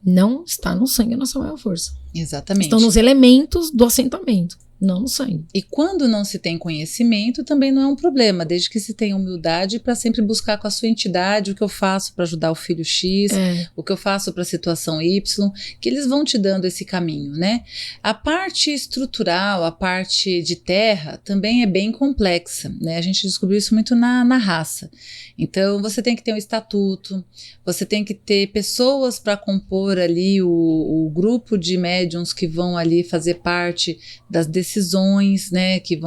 Não está no sangue a nossa maior força. Exatamente. Estão nos elementos do assentamento, não no sangue. E quando não se tem conhecimento, também não é um problema, desde que se tenha humildade para sempre buscar com a sua entidade o que eu faço para ajudar o filho X, o que eu faço para a situação Y, que eles vão te dando esse caminho, né? A parte estrutural, a parte de terra, também é bem complexa, né? A gente descobriu isso muito na raça. Então, você tem que ter um estatuto, você tem que ter pessoas para compor ali o grupo de médiuns que vão ali fazer parte das decisões, né, que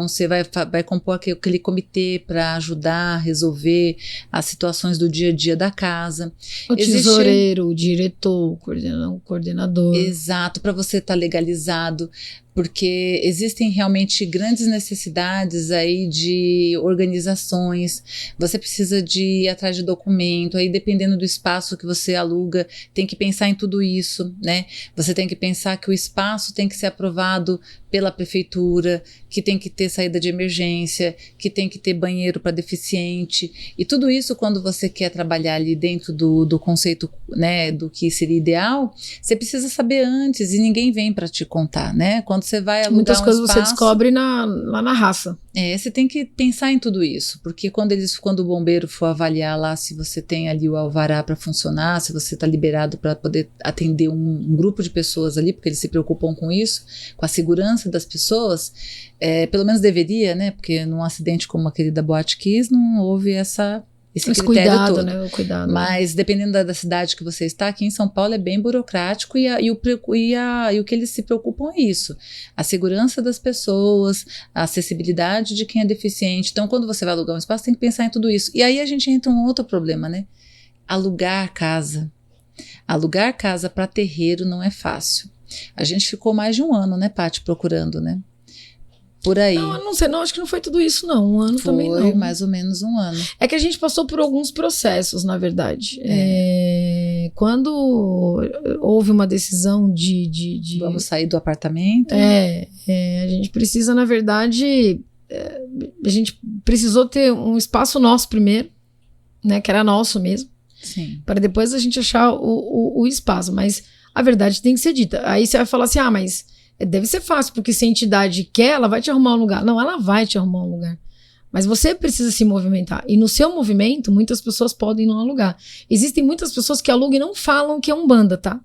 vai compor aquele comitê para ajudar a resolver as situações do dia a dia da casa. O tesoureiro, o diretor, o coordenador. Exato, para você estar legalizado, porque existem realmente grandes necessidades aí de organizações, você precisa de ir atrás de documento, aí dependendo do espaço que você aluga, tem que pensar em tudo isso, né? Você tem que pensar que o espaço tem que ser aprovado pela prefeitura, que tem que ter saída de emergência, que tem que ter banheiro para deficiente, e tudo isso quando você quer trabalhar ali dentro do conceito, né, do que seria ideal, você precisa saber antes e ninguém vem para te contar, né? Quando você vai alugar muitas coisas espaço, você descobre lá na raça. Você tem que pensar em tudo isso, porque quando o bombeiro for avaliar lá se você tem ali o alvará para funcionar, se você está liberado para poder atender um grupo de pessoas ali, porque eles se preocupam com isso, com a segurança das pessoas, pelo menos deveria, né? Porque num acidente como aquele da Boate Kiss não houve esse critério cuidado, todo. né? O cuidado. Mas dependendo da cidade que você está, aqui em São Paulo é bem burocrático e o que eles se preocupam é isso. A segurança das pessoas, a acessibilidade de quem é deficiente. Então, quando você vai alugar um espaço, tem que pensar em tudo isso. E aí a gente entra em um outro problema, né? Alugar casa. Alugar casa para terreiro não é fácil. A gente ficou mais de um ano, né, Paty, procurando, né? Por aí. Não, eu não sei, não, acho que não foi tudo isso, não. Um ano também não. Foi mais ou menos um ano. É que a gente passou por alguns processos, na verdade. Quando houve uma decisão de vamos sair do apartamento? A gente precisa, na verdade, a gente precisou ter um espaço nosso primeiro, né, que era nosso mesmo. Sim. Para depois a gente achar o espaço. Mas a verdade tem que ser dita. Aí você vai falar assim, mas deve ser fácil, porque se a entidade quer, ela vai te arrumar um lugar. Não, ela vai te arrumar um lugar. Mas você precisa se movimentar. E no seu movimento, muitas pessoas podem não alugar. Existem muitas pessoas que alugam e não falam que é Umbanda, tá?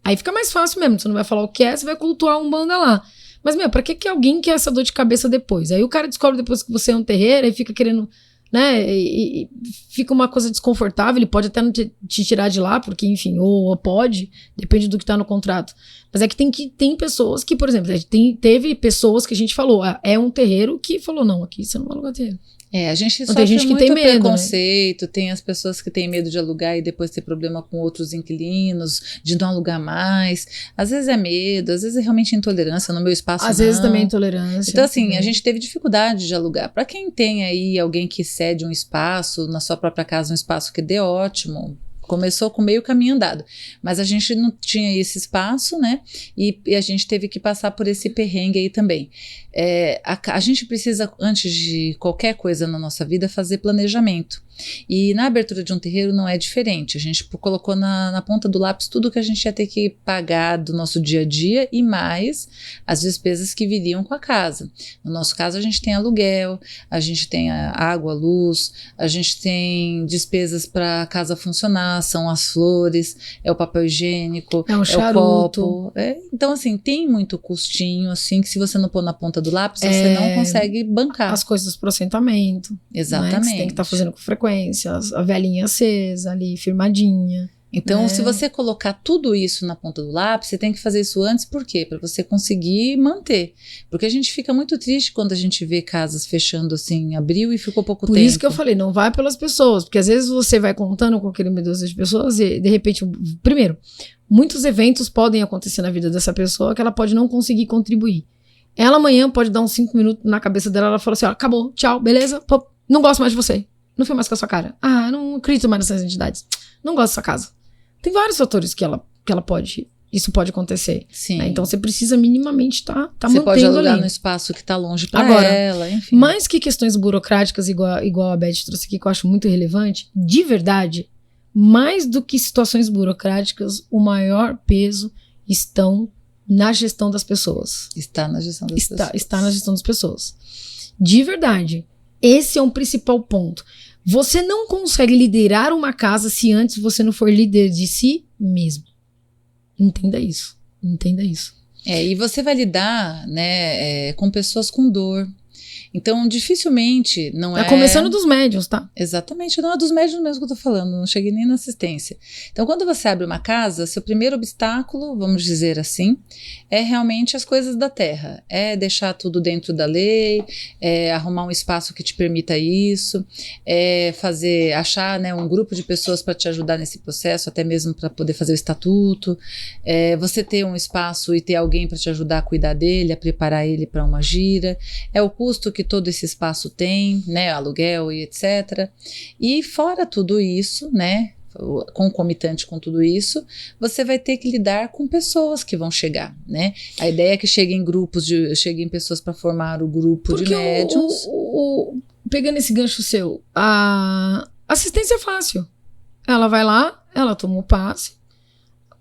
Aí fica mais fácil mesmo. Você não vai falar o que é, você vai cultuar Umbanda lá. Mas, pra que alguém quer essa dor de cabeça depois? Aí o cara descobre depois que você é um terreiro e fica querendo, né? E fica uma coisa desconfortável. Ele pode até não te tirar de lá, porque, enfim, ou pode, depende do que tá no contrato. Mas é que tem pessoas que, por exemplo, teve pessoas que a gente falou, é um terreiro que falou, não, aqui você não vai alugar terreiro. A gente Não, sofre tem gente que muito tem medo, preconceito, tem as pessoas que têm medo de alugar e depois ter problema com outros inquilinos, de não alugar mais. Às vezes é medo, às vezes é realmente intolerância, no meu espaço Às não. vezes também intolerância. Então, assim, a também. gente teve dificuldade de alugar. Para quem tem aí alguém que cede um espaço, na sua própria casa, um espaço que dê ótimo, começou com meio caminho andado, mas a gente não tinha esse espaço, né? E a gente teve que passar por esse perrengue aí também. A gente precisa, antes de qualquer coisa na nossa vida, fazer planejamento. E na abertura de um terreiro não é diferente. A gente colocou na ponta do lápis tudo que a gente ia ter que pagar do nosso dia a dia e mais as despesas que viriam com a casa. No nosso caso, a gente tem aluguel, a gente tem a água, a luz, a gente tem despesas para a casa funcionar, são as flores, é o papel higiênico, É um o charuto. copo. Então, assim, tem muito custinho, assim, que se você não pôr na ponta do lápis, você não consegue bancar. As coisas pro assentamento. Exatamente. Né, que você tem que estar fazendo com frequência. A velhinha acesa ali, firmadinha. Então, se você colocar tudo isso na ponta do lápis, você tem que fazer isso antes, por quê? Para você conseguir manter. Porque a gente fica muito triste quando a gente vê casas fechando assim em abril e ficou pouco tempo. Por isso que eu falei, não vai pelas pessoas, porque às vezes você vai contando com aquele medo de pessoas e de repente, primeiro, muitos eventos podem acontecer na vida dessa pessoa que ela pode não conseguir contribuir. Ela amanhã pode dar uns 5 minutos na cabeça dela, ela fala assim, ó, acabou, tchau, beleza, pô, não gosto mais de você. Não foi mais com a sua cara. Ah, não acredito mais nessas entidades. Não gosto dessa casa. Tem vários fatores que ela pode. Isso pode acontecer. Sim. Né? Então você precisa minimamente tá você mantendo pode alugar ali. no espaço que está longe para ela, enfim. Mais que questões burocráticas, igual a Beth trouxe aqui, que eu acho muito relevante, de verdade, mais do que situações burocráticas, o maior peso estão na gestão das pessoas. Está na gestão das pessoas. Está na gestão das pessoas. De verdade. Esse é um principal ponto. Você não consegue liderar uma casa se antes você não for líder de si mesmo. Entenda isso. Entenda isso. E você vai lidar, né, com pessoas com dor. Então, dificilmente não é... Começando dos médiuns, tá? Exatamente, não é dos médiuns mesmo que eu tô falando, não cheguei nem na assistência. Então, quando você abre uma casa, seu primeiro obstáculo, vamos dizer assim, é realmente as coisas da terra. É deixar tudo dentro da lei, é arrumar um espaço que te permita isso, é achar, né, um grupo de pessoas para te ajudar nesse processo, até mesmo para poder fazer o estatuto, você ter um espaço e ter alguém para te ajudar a cuidar dele, a preparar ele para uma gira, é o custo que todo esse espaço tem, né, aluguel e etc. E fora tudo isso, né, concomitante com tudo isso, você vai ter que lidar com pessoas que vão chegar, né? A ideia é que cheguem pessoas para formar o grupo de médiuns. Pegando esse gancho seu, a assistência é fácil. Ela vai lá, ela toma o passe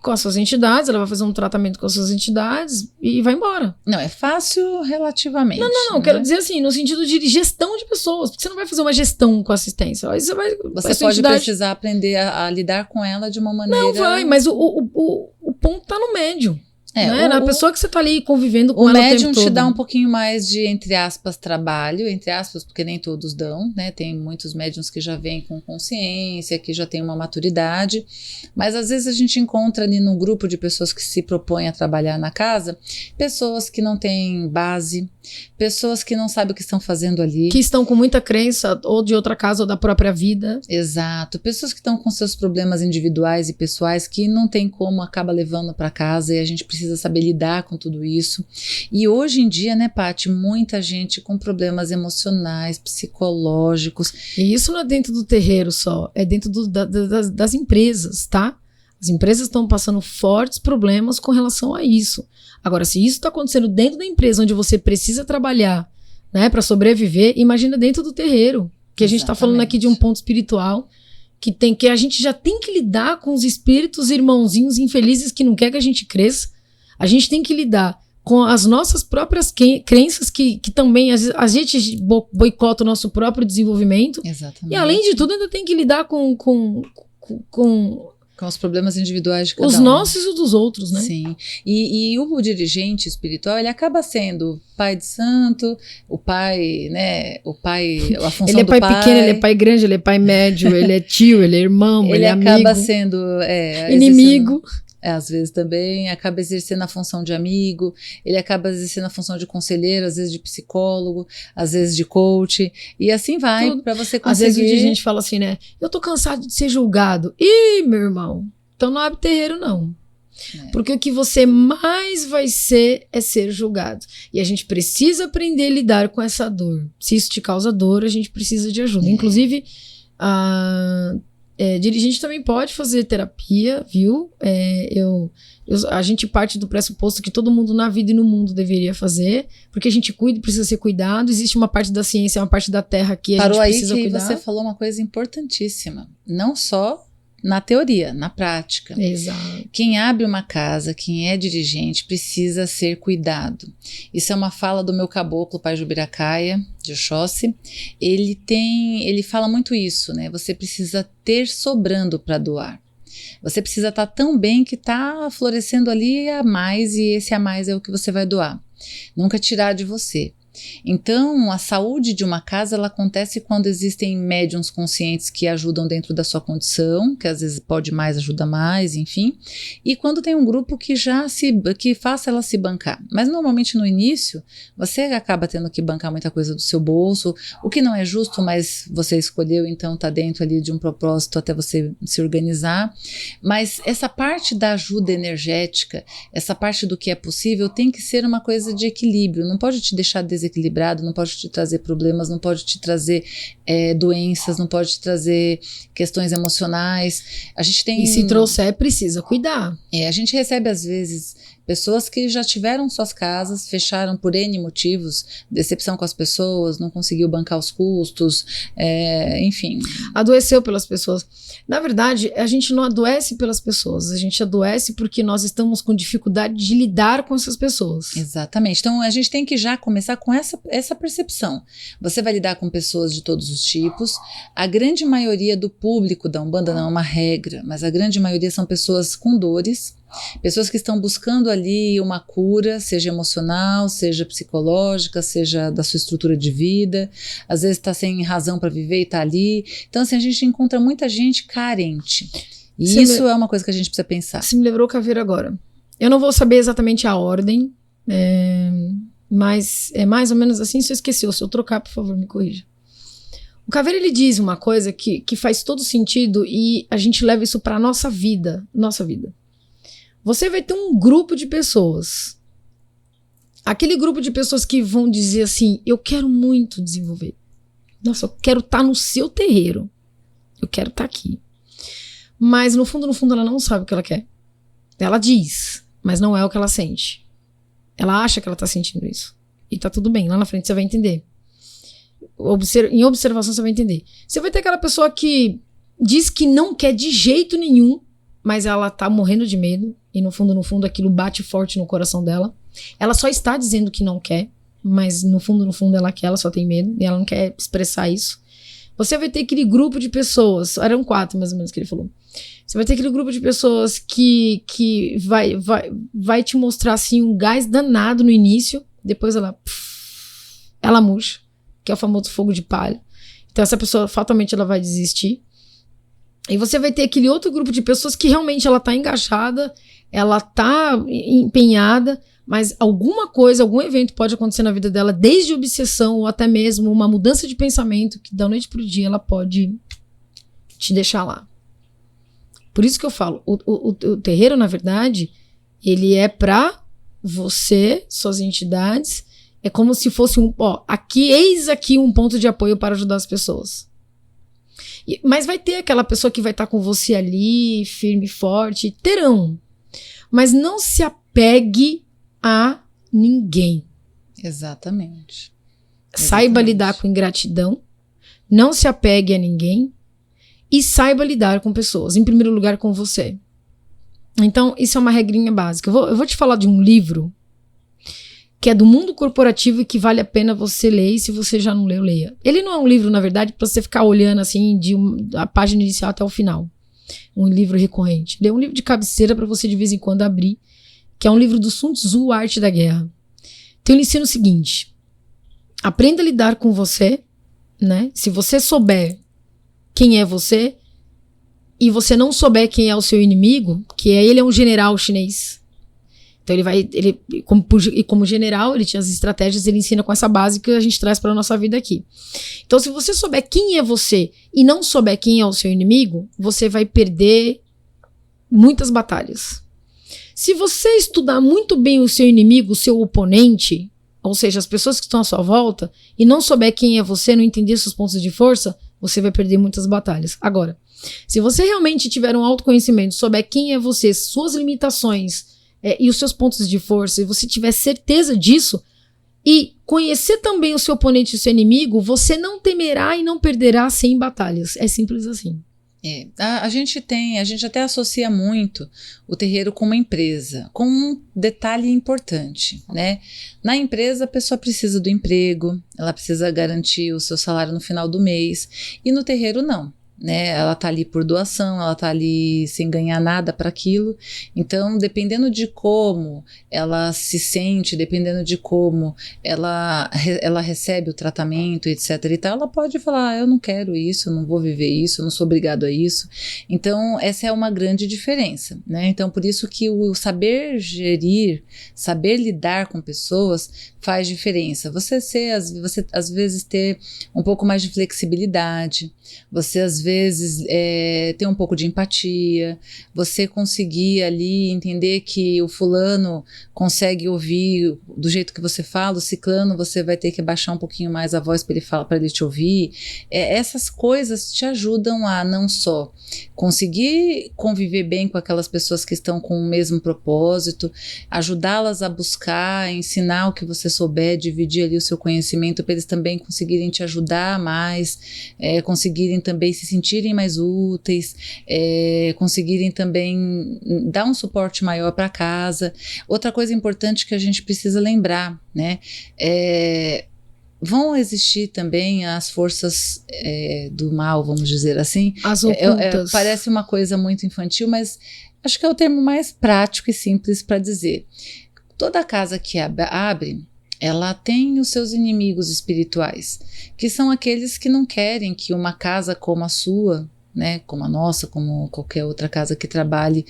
com as suas entidades, ela vai fazer um tratamento com as suas entidades e vai embora. Não, é fácil relativamente. Não, né? Quero dizer assim, no sentido de gestão de pessoas, porque você não vai fazer uma gestão com assistência. Aí você pode precisar aprender a lidar com ela de uma maneira... Não, vai, mas o ponto tá no médium. Né? Na pessoa que você tá ali convivendo com ela o tempo todo. O médium te dá um pouquinho mais de, entre aspas, trabalho, entre aspas, porque nem todos dão, né? Tem muitos médiums que já vêm com consciência, que já tem uma maturidade, mas às vezes a gente encontra ali num grupo de pessoas que se propõem a trabalhar na casa, pessoas que não têm base, pessoas que não sabem o que estão fazendo ali. Que estão com muita crença, ou de outra casa, ou da própria vida. Exato. Pessoas que estão com seus problemas individuais e pessoais que não tem como, acaba levando para casa e a gente precisa saber lidar com tudo isso. E hoje em dia, né, Paty, muita gente com problemas emocionais, psicológicos. E isso não é dentro do terreiro só, é dentro das empresas, tá? As empresas estão passando fortes problemas com relação a isso. Agora, se isso está acontecendo dentro da empresa, onde você precisa trabalhar, né, para sobreviver, imagina dentro do terreiro, que a gente está falando aqui de um ponto espiritual, que a gente já tem que lidar com os espíritos irmãozinhos infelizes que não quer que a gente cresça. A gente tem que lidar com as nossas próprias crenças que também a gente boicota o nosso próprio desenvolvimento. Exatamente. E além de tudo, ainda tem que lidar com os problemas individuais de cada os nossos e os dos outros, né? Sim. E o dirigente espiritual, ele acaba sendo pai de santo, o pai, né? O pai, a função ele é do pai pequeno, ele é pai grande, ele é pai médio, ele é tio, ele é irmão, ele é amigo. Ele acaba sendo inimigo. às vezes também, acaba exercendo a função de amigo, ele acaba exercendo a função de conselheiro, às vezes de psicólogo, às vezes de coach, e assim vai, para você conseguir. Às vezes a gente fala assim, né? Eu tô cansado de ser julgado. Ih, meu irmão, então não abre terreiro, não. Porque o que você mais vai ser é ser julgado. E a gente precisa aprender a lidar com essa dor. Se isso te causa dor, a gente precisa de ajuda. Inclusive, dirigente também pode fazer terapia, viu? A gente parte do pressuposto que todo mundo na vida e no mundo deveria fazer, porque a gente cuida e precisa ser cuidado. Existe uma parte da ciência, uma parte da terra que a gente precisa cuidar. Parou aí que você falou uma coisa importantíssima. Não só na teoria, na prática. Exato. Quem abre uma casa, quem é dirigente, precisa ser cuidado. Isso é uma fala do meu caboclo, pai Jubiracaia, de Oxóssi. Ele fala muito isso, né? Você precisa ter sobrando para doar. Você precisa estar tão bem que está florescendo ali a mais, e esse a mais é o que você vai doar. Nunca tirar de você. Então, a saúde de uma casa, ela acontece quando existem médiuns conscientes que ajudam dentro da sua condição, que às vezes pode mais, ajuda mais, enfim, e quando tem um grupo que que faça ela se bancar. Mas normalmente no início, você acaba tendo que bancar muita coisa do seu bolso, o que não é justo, mas você escolheu, então tá dentro ali de um propósito até você se organizar. Mas essa parte da ajuda energética, essa parte do que é possível, tem que ser uma coisa de equilíbrio, não pode te deixar desequilibrado, não pode te trazer problemas, não pode te trazer doenças, não pode te trazer questões emocionais. A gente tem... E se trouxer, precisa cuidar. A gente recebe às vezes pessoas que já tiveram suas casas, fecharam por N motivos, decepção com as pessoas, não conseguiu bancar os custos, enfim. Adoeceu pelas pessoas. Na verdade, a gente não adoece pelas pessoas, a gente adoece porque nós estamos com dificuldade de lidar com essas pessoas. Exatamente. Então, a gente tem que já começar com essa percepção. Você vai lidar com pessoas de todos os tipos. A grande maioria do público da Umbanda, não é uma regra, mas a grande maioria são pessoas com dores, pessoas que estão buscando ali uma cura, seja emocional, seja psicológica, seja da sua estrutura de vida, às vezes está sem razão para viver e está ali. Então, assim, a gente encontra muita gente carente. E isso é uma coisa que a gente precisa pensar. Você me lembrou o Caveiro agora. Eu não vou saber exatamente a ordem, mas é mais ou menos assim. Se eu esqueci, se eu trocar, por favor, me corrija. O Caveiro, ele diz uma coisa que faz todo sentido e a gente leva isso para nossa vida. Você vai ter um grupo de pessoas. Aquele grupo de pessoas que vão dizer assim, eu quero muito desenvolver. Nossa, eu quero estar no seu terreiro. Eu quero estar aqui. Mas no fundo, ela não sabe o que ela quer. Ela diz, mas não é o que ela sente. Ela acha que ela tá sentindo isso. E tá tudo bem, lá na frente você vai entender. Em observação você vai entender. Você vai ter aquela pessoa que diz que não quer de jeito nenhum, mas ela tá morrendo de medo. E no fundo aquilo bate forte no coração dela. Ela só está dizendo que não quer, mas no fundo ela quer, ela só tem medo. E ela não quer expressar isso. Você vai ter aquele grupo de pessoas, eram 4 mais ou menos que ele falou. Você vai ter aquele grupo de pessoas que vai te mostrar assim um gás danado no início, depois ela murcha, que é o famoso fogo de palha. Então essa pessoa fatalmente ela vai desistir. E você vai ter aquele outro grupo de pessoas que realmente ela tá engajada, ela tá empenhada, mas alguma coisa, algum evento pode acontecer na vida dela, desde obsessão ou até mesmo uma mudança de pensamento, que da noite pro dia ela pode te deixar lá. Por isso que eu falo, o terreiro, na verdade, ele é pra você, suas entidades, é como se fosse eis aqui um ponto de apoio para ajudar as pessoas. Mas vai ter aquela pessoa que vai estar com você ali, firme e forte, terão. Mas não se apegue a ninguém. Exatamente. Saiba lidar com ingratidão, não se apegue a ninguém e saiba lidar com pessoas, em primeiro lugar com você. Então, isso é uma regrinha básica. Eu vou te falar de um livro que é do mundo corporativo e que vale a pena você ler, e se você já não leu, leia. Ele não é um livro, na verdade, para você ficar olhando assim, a página inicial até o final. Um livro recorrente. Ele é um livro de cabeceira para você de vez em quando abrir, que é um livro do Sun Tzu, A Arte da Guerra. Então ele ensina o seguinte: aprenda a lidar com você, né? Se você souber quem é você, e você não souber quem é o seu inimigo, que ele é um general chinês. Então como general, ele tinha as estratégias, ele ensina com essa base que a gente traz para nossa vida aqui. Então, se você souber quem é você e não souber quem é o seu inimigo, você vai perder muitas batalhas. Se você estudar muito bem o seu inimigo, o seu oponente, ou seja, as pessoas que estão à sua volta, e não souber quem é você, não entender seus pontos de força, você vai perder muitas batalhas. Agora, se você realmente tiver um autoconhecimento, souber quem é você, suas limitações e os seus pontos de força, e você tiver certeza disso, e conhecer também o seu oponente e o seu inimigo, você não temerá e não perderá 100 batalhas. É simples assim. A gente até associa muito o terreiro com uma empresa, com um detalhe importante, né? Na empresa, a pessoa precisa do emprego, ela precisa garantir o seu salário no final do mês, e no terreiro não. Né, ela tá ali por doação, ela tá ali sem ganhar nada para aquilo. Então, dependendo de como ela se sente, dependendo de como ela recebe o tratamento, etc e tal, ela pode falar, eu não quero isso, eu não vou viver isso, eu não sou obrigado a isso. Então, essa é uma grande diferença, né? Então, por isso que o saber gerir, saber lidar com pessoas faz diferença. Você às vezes ter um pouco mais de flexibilidade, você às vezes ter um pouco de empatia, você conseguir ali entender que o fulano consegue ouvir do jeito que você fala, o ciclano você vai ter que baixar um pouquinho mais a voz para ele te ouvir. Essas coisas te ajudam a não só conseguir conviver bem com aquelas pessoas que estão com o mesmo propósito, ajudá-las a buscar, ensinar o que você souber, dividir ali o seu conhecimento para eles também conseguirem te ajudar mais, conseguirem também se sentirem mais úteis, conseguirem também dar um suporte maior para casa. Outra coisa importante que a gente precisa lembrar, né, vão existir também as forças do mal, vamos dizer assim. As ocultas. Parece uma coisa muito infantil, mas acho que é o termo mais prático e simples para dizer. Toda casa que abre, ela tem os seus inimigos espirituais, que são aqueles que não querem que uma casa como a sua, né, como a nossa, como qualquer outra casa que trabalhe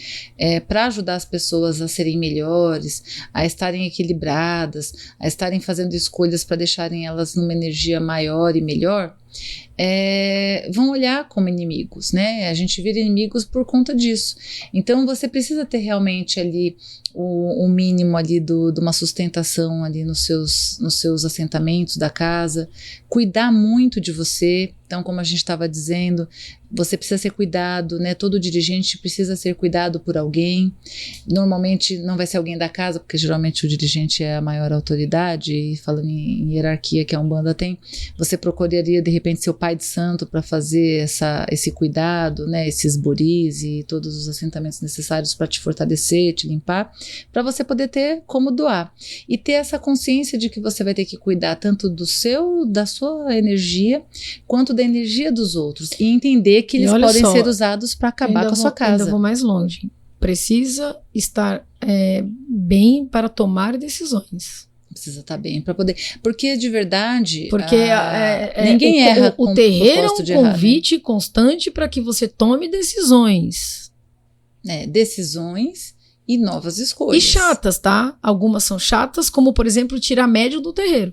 para ajudar as pessoas a serem melhores, a estarem equilibradas, a estarem fazendo escolhas para deixarem elas numa energia maior e melhor, vão olhar como inimigos, né? A gente vira inimigos por conta disso. Então você precisa ter realmente ali o mínimo ali de uma sustentação ali nos seus assentamentos da casa, cuidar muito de você. Então, como a gente estava dizendo, você precisa ser cuidado, né? Todo dirigente precisa ser cuidado por alguém. Normalmente não vai ser alguém da casa, porque geralmente o dirigente é a maior autoridade, e falando em hierarquia que a Umbanda tem, você procuraria de repente seu pai de santo para fazer esse cuidado, né? Esses boris e todos os assentamentos necessários para te fortalecer, te limpar, para você poder ter como doar. E ter essa consciência de que você vai ter que cuidar tanto da sua energia, quanto da energia dos outros, e entender que eles podem ser usados para acabar com a sua casa. Ainda vou mais longe. Precisa estar bem para tomar decisões. Precisa estar bem para poder. Porque de verdade. Porque ninguém erra. O terreiro é um convite constante para que você tome decisões. Decisões e novas escolhas. E chatas, tá? Algumas são chatas, como por exemplo, tirar médio do terreiro.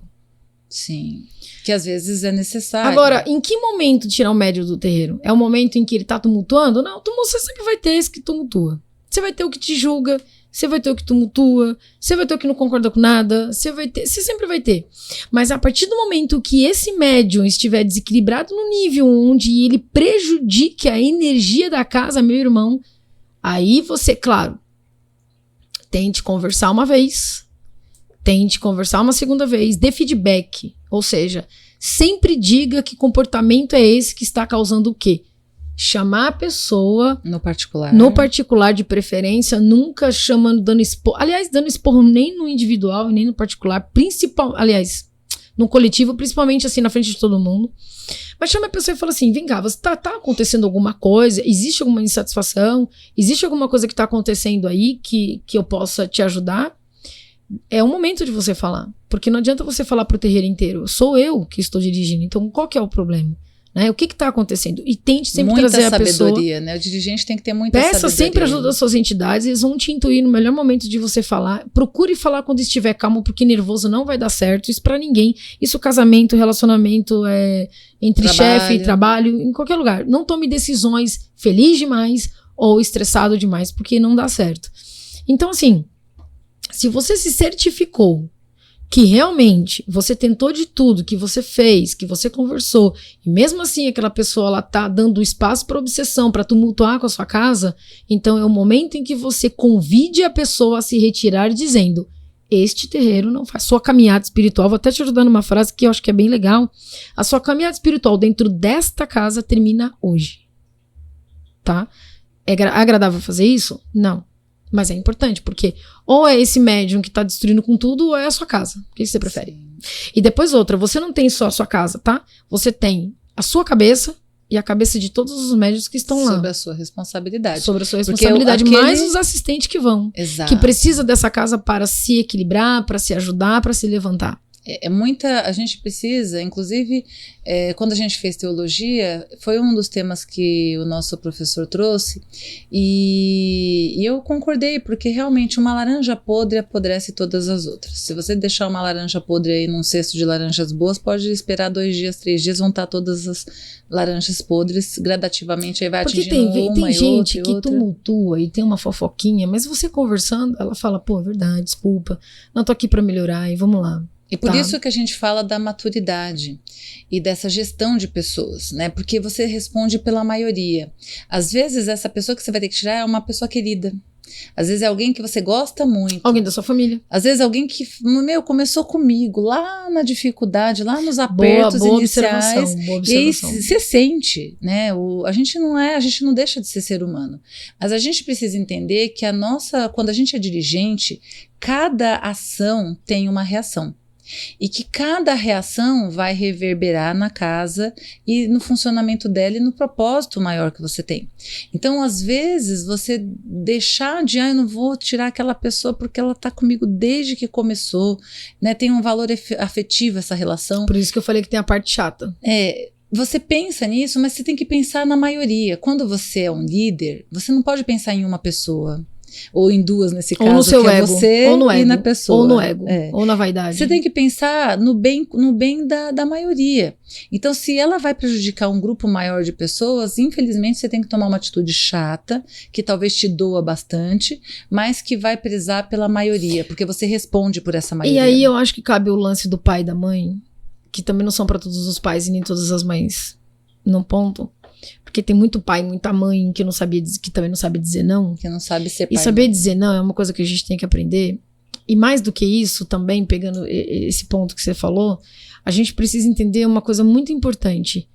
Sim. Que às vezes é necessário. Agora, em que momento tirar o médio do terreiro? É o momento em que ele tá tumultuando? Não, você sempre vai ter esse que tumultua. Você vai ter o que te julga, você vai ter o que tumultua, você vai ter o que não concorda com nada, você sempre vai ter. Mas a partir do momento que esse médium estiver desequilibrado no nível onde ele prejudique a energia da casa, meu irmão, aí você, claro, tente conversar uma vez, tente conversar uma segunda vez, dê feedback. Ou seja, sempre diga que comportamento é esse que está causando o quê? Chamar a pessoa no particular de preferência, nunca dando esporro. Aliás, dando esporro nem no individual, nem no particular, aliás, no coletivo, principalmente assim na frente de todo mundo. Mas chama a pessoa e fala assim, vem cá, tá acontecendo alguma coisa? Existe alguma insatisfação? Existe alguma coisa que está acontecendo aí que eu possa te ajudar? É o momento de você falar, porque não adianta você falar pro terreiro inteiro, sou eu que estou dirigindo, então qual que é o problema? Né? O que está acontecendo? E tente sempre muita trazer a pessoa. Sabedoria, né? O dirigente tem que ter muita Peça sabedoria. sempre ajuda das suas entidades, eles vão te intuir no melhor momento de você falar. Procure falar quando estiver calmo, porque nervoso não vai dar certo. Isso pra ninguém. Isso casamento, relacionamento, entre chefe e trabalho, em qualquer lugar. Não tome decisões feliz demais ou estressado demais, porque não dá certo. Então, assim, se você se certificou que realmente você tentou de tudo, que você fez, que você conversou, e mesmo assim aquela pessoa ela tá dando espaço para obsessão, para tumultuar com a sua casa, então é o momento em que você convide a pessoa a se retirar dizendo: este terreiro não faz. Sua caminhada espiritual, vou até te ajudar numa frase que eu acho que é bem legal, a sua caminhada espiritual dentro desta casa termina hoje. Tá? É agradável fazer isso? Não. Mas é importante, porque ou é esse médium que tá destruindo com tudo, ou é a sua casa. O que você prefere? Sim. E depois outra, você não tem só a sua casa, tá? Você tem a sua cabeça e a cabeça de todos os médios que estão lá. Sobre a sua responsabilidade. Sobre a sua responsabilidade, mais os assistentes que vão. Exato. Que precisa dessa casa para se equilibrar, para se ajudar, para se levantar. A gente precisa, inclusive, quando a gente fez teologia, foi um dos temas que o nosso professor trouxe, e eu concordei, porque realmente uma laranja podre apodrece todas as outras. Se você deixar uma laranja podre aí num cesto de laranjas boas, pode esperar 2 dias, 3 dias, vão estar todas as laranjas podres, gradativamente, aí vai atingindo uma e outra. Tem gente que tumultua e tem uma fofoquinha, mas você conversando, ela fala: pô, verdade, desculpa, não tô aqui para melhorar, e vamos lá. E por isso que a gente fala da maturidade e dessa gestão de pessoas, né? Porque você responde pela maioria. Às vezes, essa pessoa que você vai ter que tirar é uma pessoa querida. Às vezes é alguém que você gosta muito. Alguém da sua família. Às vezes alguém que, começou comigo lá na dificuldade, lá nos apertos iniciais. Boa observação. E aí você sente, né? A gente não deixa de ser ser humano. Mas a gente precisa entender que quando a gente é dirigente, cada ação tem uma reação. E que cada reação vai reverberar na casa e no funcionamento dela e no propósito maior que você tem. Então, às vezes, você deixar de, eu não vou tirar aquela pessoa porque ela está comigo desde que começou, né? Tem um valor afetivo essa relação. Por isso que eu falei que tem a parte chata. Você pensa nisso, mas você tem que pensar na maioria. Quando você é um líder, você não pode pensar em uma pessoa. Ou em duas, nesse caso, ou no seu ego, você ou no e ego, na pessoa. ou no ego, ou na vaidade. Você tem que pensar no bem da maioria. Então, se ela vai prejudicar um grupo maior de pessoas, infelizmente você tem que tomar uma atitude chata, que talvez te doa bastante, mas que vai prezar pela maioria, porque você responde por essa maioria. E aí eu acho que cabe o lance do pai e da mãe, que também não são para todos os pais e nem todas as mães, num ponto. Porque tem muito pai, muita mãe que também não sabe dizer não. Que não sabe ser pai. E saber dizer não é uma coisa que a gente tem que aprender. E mais do que isso, também pegando esse ponto que você falou, a gente precisa entender uma coisa muito importante.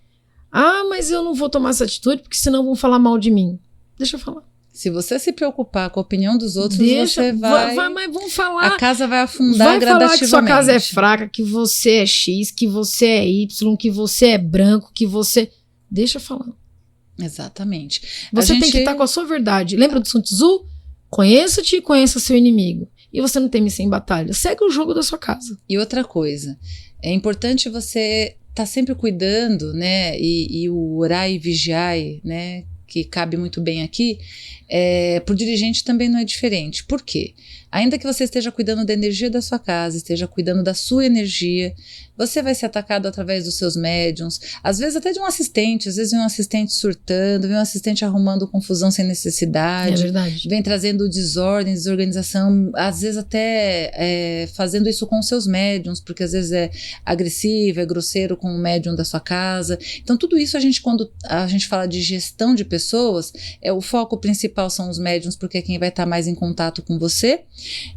Ah, mas eu não vou tomar essa atitude porque senão vão falar mal de mim. Deixa eu falar. Se você se preocupar com a opinião dos outros, você vai... Mas vão falar... A casa vai afundar gradativamente. Vai falar que sua casa é fraca, que você é X, que você é Y, que você é branco, que você... Deixa eu falar. Exatamente. Você tem que estar com a sua verdade. Lembra do Sun Tzu? Conheça-te e conheça seu inimigo. E você não teme sem batalha. Segue o jogo da sua casa. E outra coisa, é importante você estar sempre cuidando, né? E o orar e vigiar, né? Que cabe muito bem aqui, para o dirigente também não é diferente. Por quê? Ainda que você esteja cuidando da energia da sua casa, esteja cuidando da sua energia, você vai ser atacado através dos seus médiums, às vezes até de um assistente, às vezes vem um assistente surtando, vem um assistente arrumando confusão sem necessidade, é verdade. Vem trazendo desordem, desorganização, às vezes até fazendo isso com os seus médiums, porque às vezes é agressivo, é grosseiro com o médium da sua casa. Então tudo isso quando a gente fala de gestão de pessoas, o foco principal são os médiums, porque é quem vai estar mais em contato com você,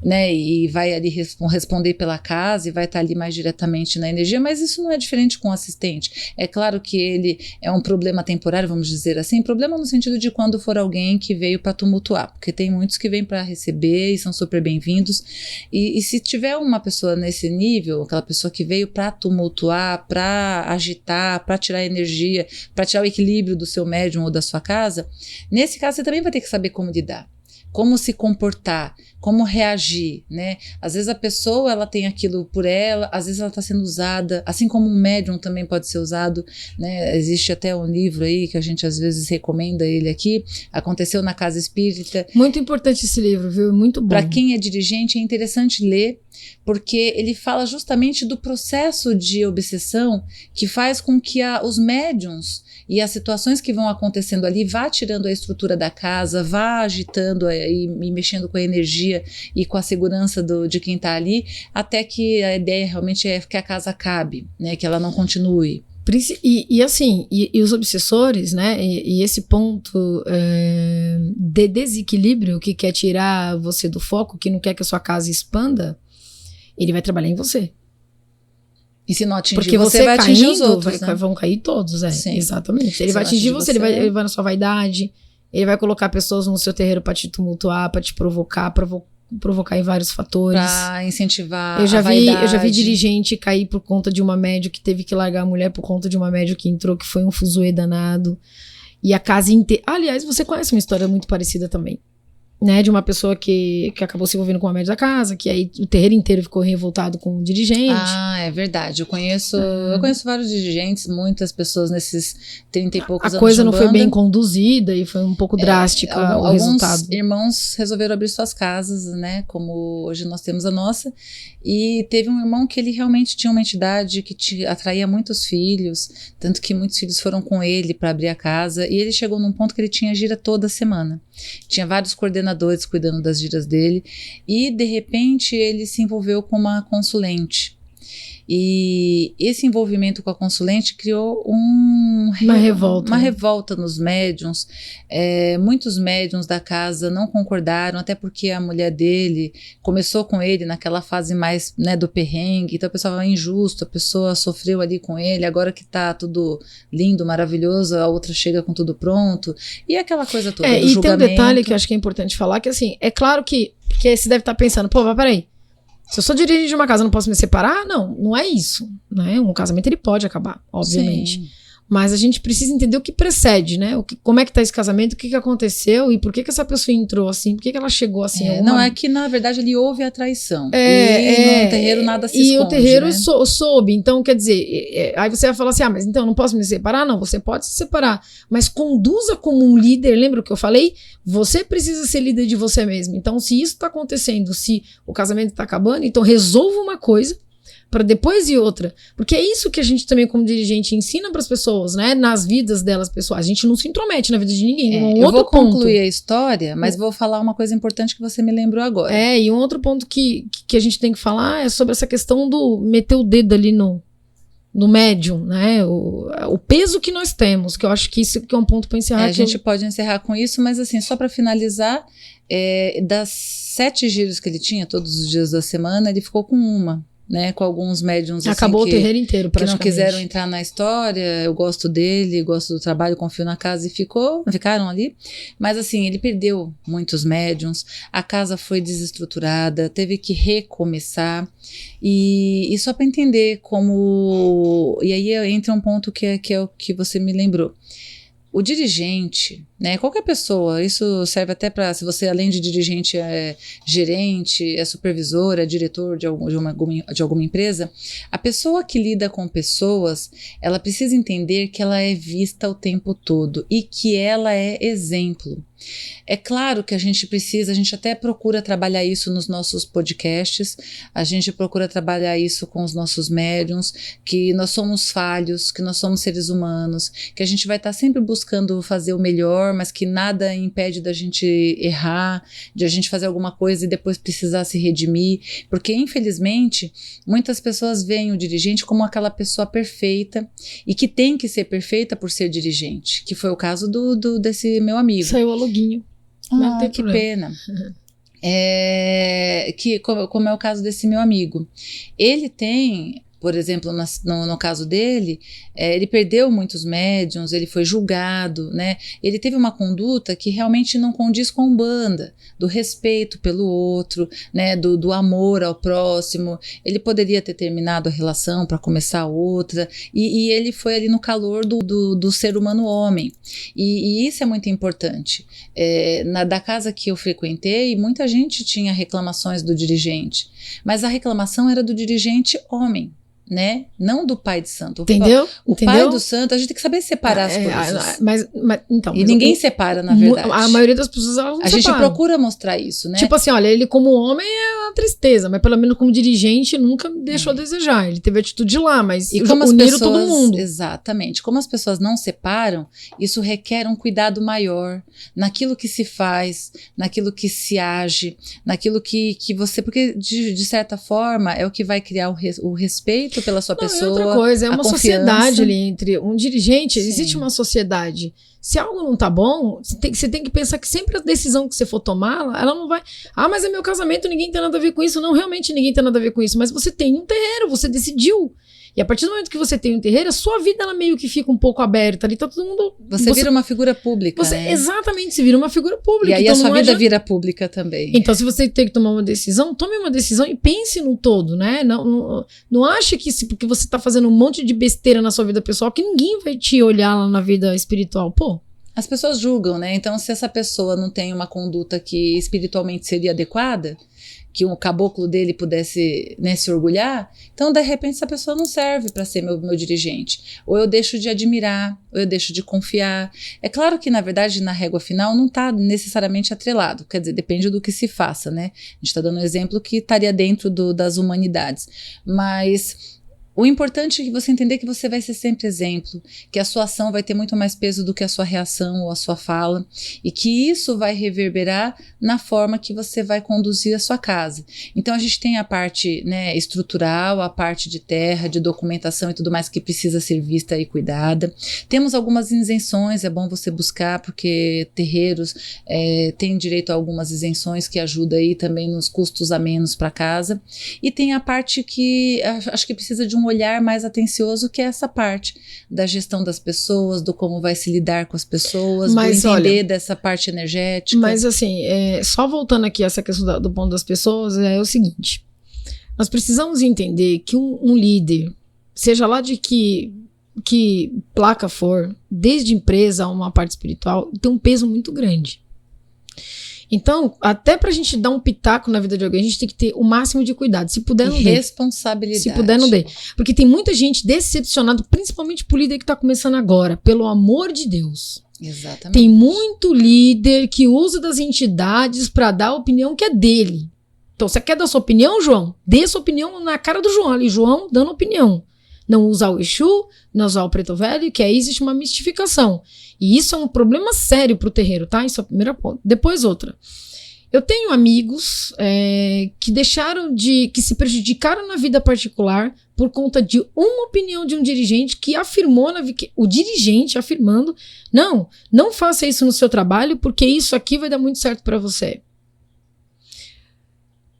né, e vai ali responder pela casa e vai estar ali mais diretamente na energia, mas isso não é diferente com o assistente. É claro que ele é um problema temporário, vamos dizer assim, problema no sentido de quando for alguém que veio para tumultuar, porque tem muitos que vêm para receber e são super bem-vindos, e se tiver uma pessoa nesse nível, aquela pessoa que veio para tumultuar, para agitar, para tirar energia, para tirar o equilíbrio do seu médium ou da sua casa, nesse caso você também vai ter que saber como lidar. como se comportar, como reagir, né? Às vezes a pessoa, ela tem aquilo por ela, às vezes ela está sendo usada, assim como um médium também pode ser usado, né? Existe até um livro aí que a gente às vezes recomenda ele aqui, Aconteceu na Casa Espírita. Muito importante esse livro, viu? Muito bom. Para quem é dirigente, é interessante ler, porque ele fala justamente do processo de obsessão que faz com que os médiums e as situações que vão acontecendo ali vá tirando a estrutura da casa, vá agitando e mexendo com a energia e com a segurança de quem está ali, até que a ideia realmente é que a casa acabe, né, que ela não continue. E os obsessores, né, e esse ponto de desequilíbrio que quer tirar você do foco, que não quer que a sua casa expanda, ele vai trabalhar em você. E se não atingir porque você vai caindo, atingir os outros, né? Vão cair todos, Sim. Exatamente. Ele vai atingir você, ele vai na sua vaidade, ele vai colocar pessoas no seu terreiro para te tumultuar, para te provocar em vários fatores. Pra incentivar a vaidade. Eu já vi dirigente cair por conta de uma médium que teve que largar a mulher por conta de uma médium que entrou, que foi um fuzuê danado. E a casa inteira... Aliás, você conhece uma história muito parecida também, né? De uma pessoa que acabou se envolvendo com a médium da casa, que aí o terreiro inteiro ficou revoltado com o dirigente. Ah, é verdade. Eu conheço vários dirigentes, muitas pessoas nesses 30 e poucos anos. A coisa não foi bem conduzida e foi um pouco drástica o resultado. Alguns irmãos resolveram abrir suas casas, né? Como hoje nós temos a nossa. E teve um irmão que ele realmente tinha uma entidade que atraía muitos filhos, tanto que muitos filhos foram com ele para abrir a casa. E ele chegou num ponto que ele tinha gira toda semana. Tinha vários coordenadores cuidando das giras dele. E, de repente, ele se envolveu com uma consulente. E esse envolvimento com a consulente criou uma revolta nos médiuns. Muitos médiuns da casa não concordaram, até porque a mulher dele começou com ele naquela fase mais, né, do perrengue, então a pessoa injusto, a pessoa sofreu ali com ele, agora que tá tudo lindo, maravilhoso, a outra chega com tudo pronto, e aquela coisa toda do julgamento. E tem um detalhe que eu acho que é importante falar, que assim, é claro que você deve estar pensando, pô, mas peraí, se eu sou dirigente de uma casa, eu não posso me separar? Não é isso, né? Um casamento ele pode acabar, obviamente. Sim. Mas a gente precisa entender o que precede, né? Como é que tá esse casamento, o que aconteceu e por que essa pessoa entrou assim, por que ela chegou assim. Não, é que na verdade ali houve a traição. No terreiro nada se esconde, o terreiro, né? soube, então quer dizer, aí você vai falar assim, mas então eu não posso me separar? Não, você pode se separar, mas conduza como um líder, lembra o que eu falei? Você precisa ser líder de você mesmo, então se isso tá acontecendo, se o casamento tá acabando, então resolva uma coisa, para depois ir outra, porque é isso que a gente também como dirigente ensina para as pessoas, né, nas vidas delas pessoais, a gente não se intromete na vida de ninguém. Eu vou concluir a história, mas vou falar uma coisa importante que você me lembrou agora. E um outro ponto que a gente tem que falar é sobre essa questão do meter o dedo ali no médium, né, o peso que nós temos, que eu acho que isso que é um ponto para encerrar. A gente pode encerrar com isso, mas assim, só para finalizar, das 7 giros que ele tinha todos os dias da semana, ele ficou com uma, né, com alguns médiums acabou assim, o terreiro inteiro que não quiseram entrar na história. Eu gosto dele, gosto do trabalho, confio na casa, e ficaram ali, mas assim, ele perdeu muitos médiums, a casa foi desestruturada, teve que recomeçar, e só para entender como, e aí entra um ponto que é o que você me lembrou. O dirigente, né, qualquer pessoa, isso serve até para, se você além de dirigente é gerente, é supervisor, é diretor de alguma empresa, a pessoa que lida com pessoas, ela precisa entender que ela é vista o tempo todo e que ela é exemplo. É claro que a gente até procura trabalhar isso nos nossos podcasts, a gente procura trabalhar isso com os nossos médiums, que nós somos falhos, que nós somos seres humanos, que a gente vai estar sempre buscando fazer o melhor, mas que nada impede da gente errar, de a gente fazer alguma coisa e depois precisar se redimir, porque infelizmente muitas pessoas veem o dirigente como aquela pessoa perfeita e que tem que ser perfeita por ser dirigente, que foi o caso desse meu amigo. Saiu a loginho. Que pena. Como é o caso desse meu amigo. Ele tem por exemplo, no caso dele, ele perdeu muitos médiuns, ele foi julgado, né? Ele teve uma conduta que realmente não condiz com a Umbanda, do respeito pelo outro, né? Do amor ao próximo. Ele poderia ter terminado a relação para começar outra, e ele foi ali no calor do ser humano homem. E isso é muito importante. Da casa que eu frequentei, muita gente tinha reclamações do dirigente, mas a reclamação era do dirigente homem, né? Não do pai de santo. Entendeu? O pai do santo, a gente tem que saber separar as coisas. Então, e ninguém separa, na verdade. A maioria das pessoas, elas não A gente separam. procura mostrar isso, né? Tipo assim, olha, ele como homem é uma tristeza, mas pelo menos como dirigente nunca deixou a desejar. Ele teve atitude lá, mas uniram todo mundo. Exatamente. Como as pessoas não separam, isso requer um cuidado maior naquilo que se faz, naquilo que se age, naquilo que você... Porque, de certa forma, é o que vai criar o respeito pela sua pessoa. E outra coisa, é uma confiança. Sociedade ali entre um dirigente. Sim. Existe uma sociedade. Se algo não tá bom, você tem que pensar que sempre a decisão que você for tomar, ela não vai... mas é meu casamento, ninguém tem nada a ver com isso. Não, realmente ninguém tem nada a ver com isso. Mas você tem um terreiro, você decidiu. E a partir do momento que você tem um terreiro, a sua vida ela meio que fica um pouco aberta ali, tá todo mundo... Você vira uma figura pública, né? Exatamente, você vira uma figura pública. E aí então a sua vida vira pública também. Então, se você tem que tomar uma decisão, tome uma decisão e pense no todo, né? Não ache que porque você tá fazendo um monte de besteira na sua vida pessoal, que ninguém vai te olhar lá na vida espiritual. Pô, as pessoas julgam, né? Então, se essa pessoa não tem uma conduta que espiritualmente seria adequada, que um caboclo dele pudesse, né, se orgulhar, então de repente essa pessoa não serve para ser meu dirigente. Ou eu deixo de admirar, ou eu deixo de confiar. É claro que, na verdade, na régua final não está necessariamente atrelado, quer dizer, depende do que se faça, né? A gente está dando um exemplo que estaria dentro das humanidades. Mas... o importante é que você entender que você vai ser sempre exemplo, que a sua ação vai ter muito mais peso do que a sua reação ou a sua fala, e que isso vai reverberar na forma que você vai conduzir a sua casa. Então a gente tem a parte, né, estrutural, a parte de terra, de documentação e tudo mais que precisa ser vista e cuidada. Temos algumas isenções, é bom você buscar, porque terreiros têm direito a algumas isenções que ajudam aí também nos custos a menos para casa. E tem a parte que acho que precisa de um olhar mais atencioso, que é essa parte da gestão das pessoas, do como vai se lidar com as pessoas, mas, do entender dessa parte energética. Mas assim, só voltando aqui a essa questão do ponto das pessoas, é o seguinte, nós precisamos entender que um líder, seja lá de que placa for, desde empresa a uma parte espiritual, tem um peso muito grande. Então, até pra gente dar um pitaco na vida de alguém, a gente tem que ter o máximo de cuidado. Se puder, não dê. Responsabilidade. Se puder, não dê. Porque tem muita gente decepcionada, principalmente por líder que tá começando agora. Pelo amor de Deus. Exatamente. Tem muito líder que usa das entidades pra dar a opinião que é dele. Então, você quer dar sua opinião, João? Dê sua opinião na cara do João ali. João dando opinião. Não usar o Exu, não usar o Preto Velho, que aí existe uma mistificação. E isso é um problema sério pro terreiro, tá? Isso é a primeira ponta. Depois outra. Eu tenho amigos que se prejudicaram na vida particular por conta de uma opinião de um dirigente que afirmou, o dirigente afirmando, não faça isso no seu trabalho, porque isso aqui vai dar muito certo para você.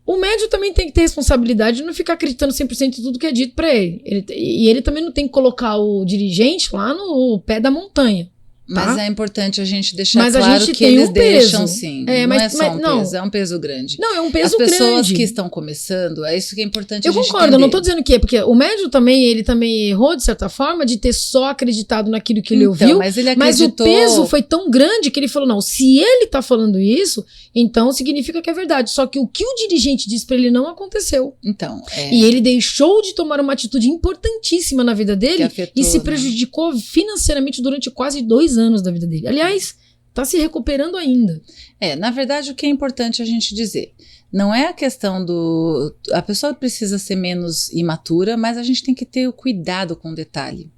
O médium também tem que ter responsabilidade de não ficar acreditando 100% em tudo que é dito para ele. E ele também não tem que colocar o dirigente lá no pé da montanha. Tá? Mas é importante a gente deixar claro que eles deixam sim. Não é só um peso, é um peso grande. Não, é um peso grande. As pessoas que estão começando, é isso que é importante a gente concordo, entender. eu não tô dizendo que é, porque o médium também, ele também errou, de certa forma, de ter só acreditado naquilo que ele ouviu. Mas ele acreditou... Mas o peso foi tão grande que ele falou, não, se ele tá falando isso, então significa que é verdade. Só que o que o dirigente disse pra ele não aconteceu. Então, E ele deixou de tomar uma atitude importantíssima na vida dele e se prejudicou financeiramente durante quase 2 anos da vida dele. Aliás, tá se recuperando ainda. Na verdade, o que é importante a gente dizer, não é a questão a pessoa precisa ser menos imatura, mas a gente tem que ter o cuidado com o detalhe.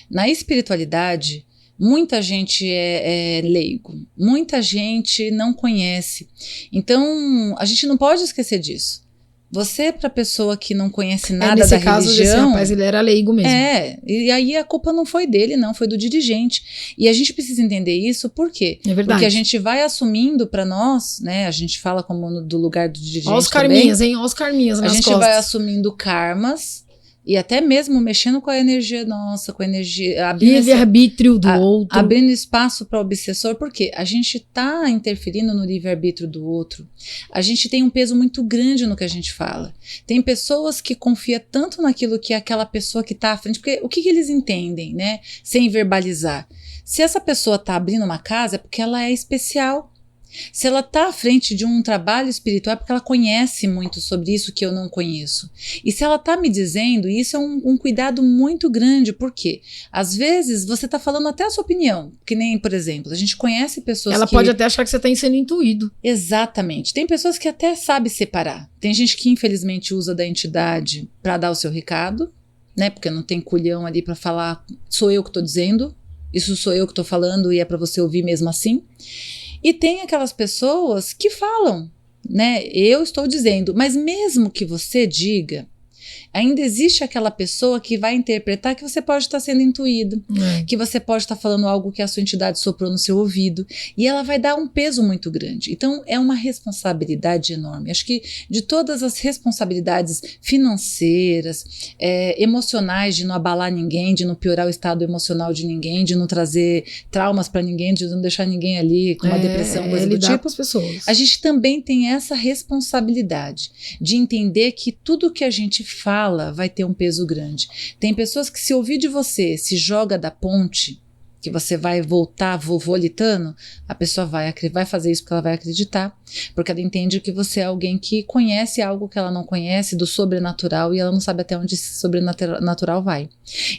Na espiritualidade, muita gente é leigo, muita gente não conhece. Então, a gente não pode esquecer disso. Você, para pessoa que não conhece nada da religião... Nesse caso, desse rapaz, ele era leigo mesmo. E aí a culpa não foi dele, não, foi do dirigente. E a gente precisa entender isso, por quê? É verdade. Porque a gente vai assumindo para nós, né, a gente fala como do lugar do dirigente Ó os karminhas, hein? Ó os karminhas nas costas. A gente vai assumindo karmas E até mesmo mexendo com a energia nossa, com a energia... Livre-arbítrio do outro. Abrindo espaço para o obsessor, porque a gente está interferindo no livre-arbítrio do outro. A gente tem um peso muito grande no que a gente fala. Tem pessoas que confiam tanto naquilo que aquela pessoa que está à frente, porque o que eles entendem, né? Sem verbalizar. Se essa pessoa está abrindo uma casa, é porque ela é especial. Se ela está à frente de um trabalho espiritual, é porque ela conhece muito sobre isso que eu não conheço. E se ela está me dizendo, isso é um cuidado muito grande, porque às vezes você está falando até a sua opinião, que nem, por exemplo, a gente conhece pessoas ela que... pode até achar que você está sendo intuído. Exatamente. Tem pessoas que até sabem separar. Tem gente que infelizmente usa da entidade para dar o seu recado, né? Porque não tem culhão ali para falar, sou eu que estou dizendo, isso sou eu que estou falando e é para você ouvir mesmo assim. E tem aquelas pessoas que falam, né? Eu estou dizendo, mas mesmo que você diga, ainda existe aquela pessoa que vai interpretar que você pode estar sendo intuído, que você pode estar falando algo que a sua entidade soprou no seu ouvido, e ela vai dar um peso muito grande. Então, é uma responsabilidade enorme. Acho que de todas as responsabilidades financeiras, emocionais, de não abalar ninguém, de não piorar o estado emocional de ninguém, de não trazer traumas para ninguém, de não deixar ninguém ali com uma depressão, coisa do tipo, com as pessoas. A gente também tem essa responsabilidade de entender que tudo que a gente fala vai ter um peso grande. Tem pessoas que, se ouvir de você, se joga da ponte, que você vai voltar vovolitando, a pessoa vai fazer isso porque ela vai acreditar, porque ela entende que você é alguém que conhece algo que ela não conhece, do sobrenatural, e ela não sabe até onde esse sobrenatural vai.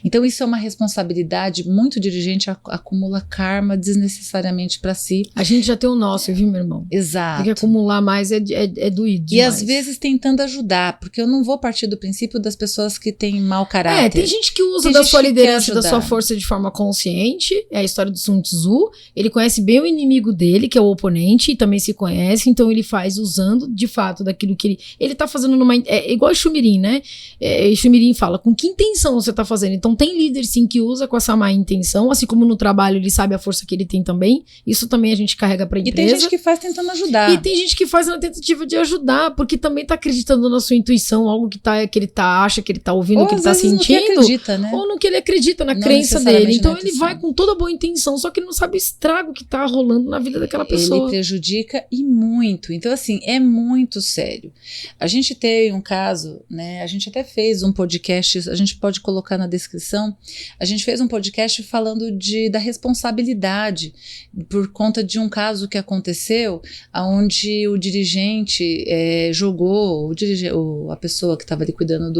Então isso é uma responsabilidade. Muito dirigente acumula karma desnecessariamente para si. A gente já tem o nosso, viu, meu irmão? Exato. Porque acumular mais é doído demais. E às vezes tentando ajudar, porque eu não vou partir do princípio das pessoas que têm mau caráter. Tem gente que usa da sua liderança, da sua força de forma consciente. É a história do Sun Tzu. Ele conhece bem o inimigo dele, que é o oponente, e também se conhece, então ele faz usando de fato daquilo que ele tá fazendo numa... É igual o Xumirim, né? Xumirim fala, com que intenção você tá fazendo? Então tem líder sim que usa com essa má intenção, assim como no trabalho ele sabe a força que ele tem também. Isso também a gente carrega pra empresa. E tem gente que faz tentando ajudar. E tem gente que faz na tentativa de ajudar, porque também tá acreditando na sua intuição, algo que ele acha que ele tá ouvindo, ou que ele tá sentindo. No que acredita, né? Ou no que ele acredita, na crença dele. Então ele vai com toda boa intenção, só que ele não sabe o estrago que tá rolando na vida daquela pessoa. Ele prejudica e muito. Então, assim, é muito sério. A gente tem um caso, né? A gente até fez um podcast, a gente pode colocar na descrição. A gente fez um podcast falando da responsabilidade por conta de um caso que aconteceu, onde o dirigente jogou, a pessoa que estava ali cuidando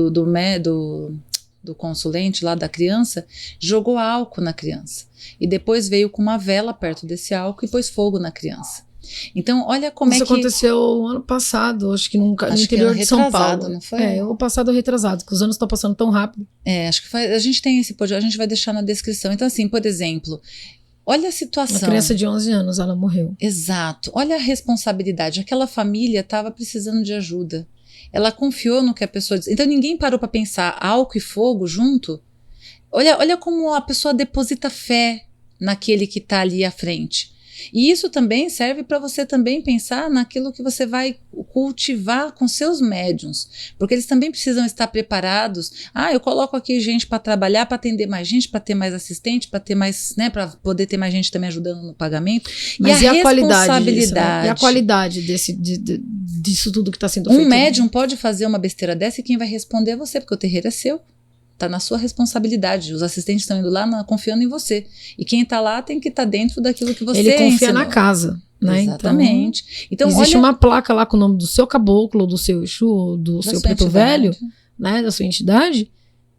do consulente lá da criança, jogou álcool na criança. E depois veio com uma vela perto desse álcool e pôs fogo na criança. Então, olha como isso aconteceu ano passado, acho que no interior de São Paulo. Não foi? O passado retrasado, que os anos estão passando tão rápido. Acho que a gente tem esse podcast, a gente vai deixar na descrição. Então, assim, por exemplo, olha a situação. Uma criança de 11 anos, ela morreu. Exato. Olha a responsabilidade. Aquela família estava precisando de ajuda. Ela confiou no que a pessoa disse. Então, ninguém parou para pensar álcool e fogo junto. Olha como a pessoa deposita fé naquele que está ali à frente. E isso também serve para você também pensar naquilo que você vai cultivar com seus médiuns, porque eles também precisam estar preparados. Eu coloco aqui gente para trabalhar, para atender mais gente, para ter mais assistente, para ter mais, né, para poder ter mais gente também ajudando no pagamento. Mas e a responsabilidade disso, né? E a qualidade disso tudo que está sendo feito. Um médium pode fazer uma besteira dessa e quem vai responder é você, porque o terreiro é seu. Tá na sua responsabilidade. Os assistentes estão indo lá confiando em você. E quem tá lá tem que estar dentro daquilo que você Ele confia ensinou. na casa, né? Exatamente. Então, existe uma placa lá com o nome do seu caboclo, do seu Exu, ou do seu preto velho, né? Da sua entidade,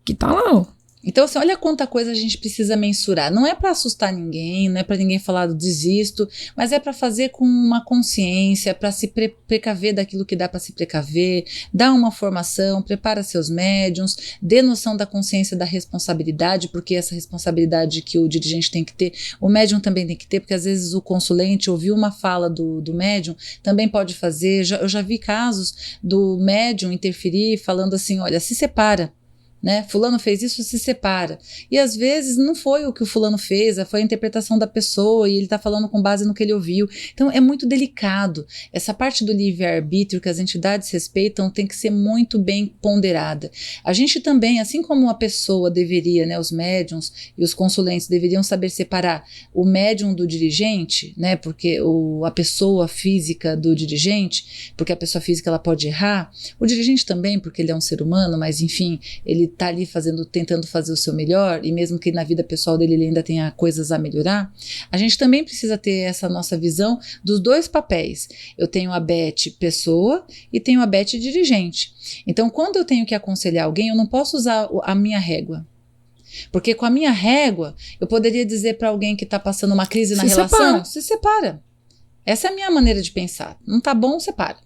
que tá lá, ó. Então, assim, olha quanta coisa a gente precisa mensurar. Não é para assustar ninguém, não é para ninguém falar do desisto, mas é para fazer com uma consciência, para se precaver daquilo que dá para se precaver, dar uma formação, prepara seus médiuns, dê noção da consciência da responsabilidade, porque essa responsabilidade que o dirigente tem que ter, o médium também tem que ter, porque às vezes o consulente ouviu uma fala do médium, também pode fazer. Eu já vi casos do médium interferir falando assim, olha, se separa. né? Fulano fez isso, se separa. E às vezes não foi o que o fulano fez, foi a interpretação da pessoa e ele está falando com base no que ele ouviu. Então é muito delicado. Essa parte do livre-arbítrio que as entidades respeitam tem que ser muito bem ponderada. A gente também, assim como a pessoa deveria, né, os médiums e os consulentes deveriam saber separar o médium do dirigente, né, porque a pessoa física do dirigente, porque a pessoa física ela pode errar, o dirigente também, porque ele é um ser humano, mas enfim, ele tá ali tentando fazer o seu melhor, e mesmo que na vida pessoal dele ele ainda tenha coisas a melhorar, a gente também precisa ter essa nossa visão dos dois papéis. Eu tenho a Beth pessoa e tenho a Beth dirigente. Então, quando eu tenho que aconselhar alguém, eu não posso usar a minha régua. Porque com a minha régua, eu poderia dizer para alguém que está passando uma crise na relação, se separa. Essa é a minha maneira de pensar. Não tá bom, separa.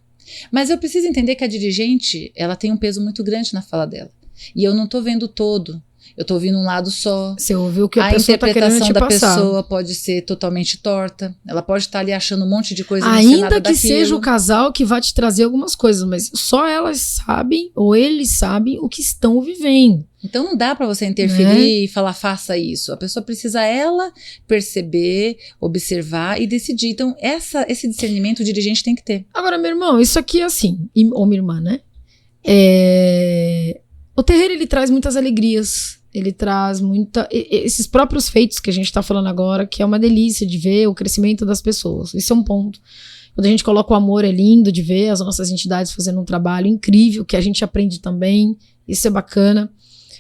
Mas eu preciso entender que a dirigente, ela tem um peso muito grande na fala dela. E eu não tô vendo todo. Eu tô ouvindo um lado só. Você ouviu o que a pessoa tá querendo te passar. A interpretação da pessoa pode ser totalmente torta. Ela pode estar ali achando um monte de coisa ainda que seja o casal que vai te trazer algumas coisas, mas só elas sabem, ou eles sabem, o que estão vivendo. Então não dá para você interferir e falar, faça isso. A pessoa precisa ela perceber, observar e decidir. Então esse discernimento o dirigente tem que ter. Agora, meu irmão, isso aqui é assim, ou minha irmã, né? O terreiro, ele traz muitas alegrias, ele traz esses próprios feitos que a gente tá falando agora, que é uma delícia de ver o crescimento das pessoas. Isso é um ponto. Quando a gente coloca o amor, é lindo de ver as nossas entidades fazendo um trabalho incrível, que a gente aprende também, isso é bacana.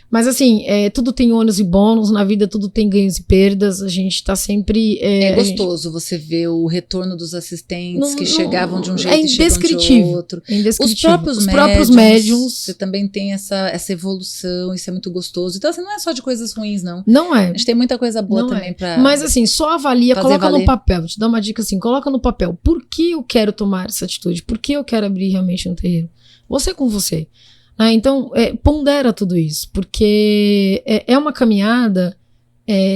Mas assim, tudo tem ônus e bônus, na vida tudo tem ganhos e perdas, a gente tá sempre... É gostoso você ver o retorno dos assistentes que chegavam de um jeito e chegam de outro. É indescritível. Os próprios médiums, você também tem essa evolução, isso é muito gostoso. Então assim, não é só de coisas ruins, não. Não é. A gente tem muita coisa boa também pra... Mas assim, só avalia, coloca no papel, vou te dar uma dica assim, coloca no papel, por que eu quero tomar essa atitude? Por que eu quero abrir realmente um terreiro? Você com você. Então, pondera tudo isso, porque é uma caminhada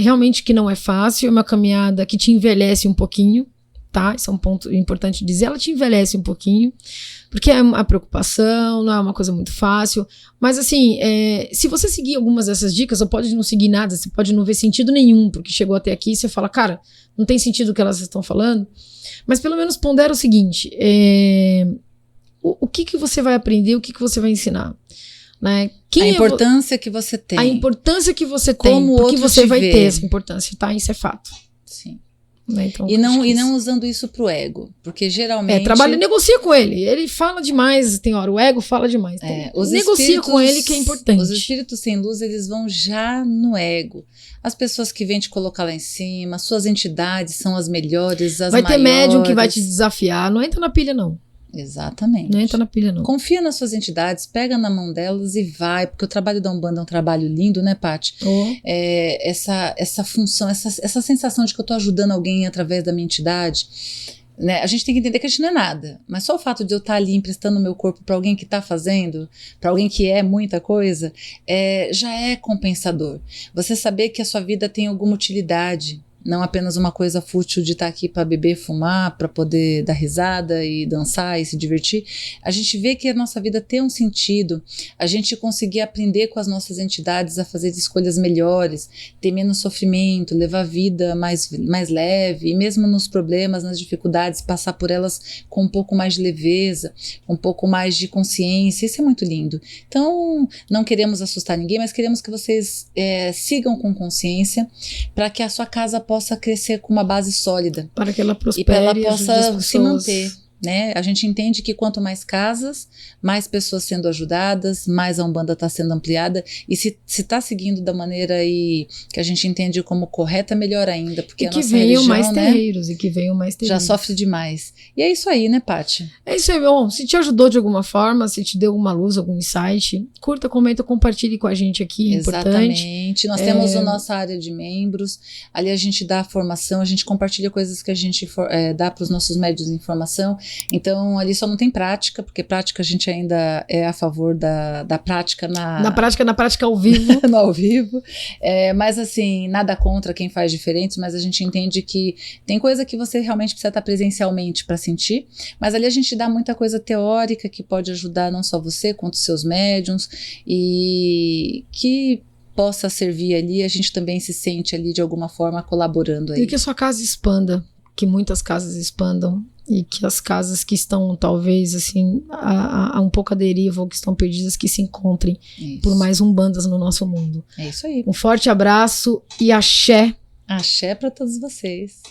realmente que não é fácil, é uma caminhada que te envelhece um pouquinho, tá? Isso é um ponto importante dizer, ela te envelhece um pouquinho, porque é uma preocupação, não é uma coisa muito fácil, mas assim, se você seguir algumas dessas dicas, ou pode não seguir nada, você pode não ver sentido nenhum, porque chegou até aqui e você fala, cara, não tem sentido o que elas estão falando, mas pelo menos pondera o seguinte, o que você vai aprender, o que você vai ensinar, né? A importância que você tem. A importância que você tem, como porque você vai ter essa importância, tá? Isso é fato. Sim. Né? Então, e não usando isso pro ego, porque geralmente... negocia com ele fala demais, tem hora, o ego fala demais. Então, negocia com ele que é importante. Os espíritos sem luz, eles vão já no ego. As pessoas que vêm te colocar lá em cima, suas entidades são as melhores, as maiores. Vai ter médium que vai te desafiar, não entra na pilha não. Exatamente. Não entra na pilha, não. Confia nas suas entidades, pega na mão delas e vai, porque o trabalho da Umbanda é um trabalho lindo, né, Paty? Essa função, essa sensação de que eu tô ajudando alguém através da minha entidade, né? A gente tem que entender que a gente não é nada, mas só o fato de eu estar ali emprestando o meu corpo para alguém que tá fazendo, para alguém que é muita coisa, já é compensador. Você saber que a sua vida tem alguma utilidade, não apenas uma coisa fútil de estar aqui para beber, fumar, para poder dar risada e dançar e se divertir. A gente vê que a nossa vida tem um sentido, a gente conseguir aprender com as nossas entidades a fazer escolhas melhores, ter menos sofrimento, levar a vida mais leve, e mesmo nos problemas, nas dificuldades, passar por elas com um pouco mais de leveza, um pouco mais de consciência. Isso é muito lindo. Então, não queremos assustar ninguém, mas queremos que vocês sigam com consciência para que a sua casa possa crescer com uma base sólida. Para que ela prospere e para ela possa se manter. Né? A gente entende que quanto mais casas, mais pessoas sendo ajudadas, mais a Umbanda está sendo ampliada, e se está seguindo da maneira aí que a gente entende como correta, melhor ainda, porque a nossa religião, mais terreiros, e que venham mais terreiros. Já sofre demais. E é isso aí, né, Paty? É isso aí, bom. Se te ajudou de alguma forma, se te deu alguma luz, algum insight, curta, comenta, compartilhe com a gente aqui, Exatamente. Importante. Nós temos a nossa área de membros, ali a gente dá formação, a gente compartilha coisas que a gente dá para os nossos médios de informação. Então, ali só não tem prática, porque prática a gente ainda é a favor da prática Na prática ao vivo. no ao vivo. Mas, assim, nada contra quem faz diferentes, mas a gente entende que tem coisa que você realmente precisa estar presencialmente para sentir, mas ali a gente dá muita coisa teórica que pode ajudar não só você, quanto os seus médiums, e que possa servir ali, a gente também se sente ali de alguma forma colaborando aí. E que a sua casa expanda, que muitas casas expandam, e que as casas que estão talvez assim a um pouco à deriva ou que estão perdidas, que se encontrem por mais umbandas no nosso mundo. É isso aí. Um forte abraço e axé. Axé para todos vocês.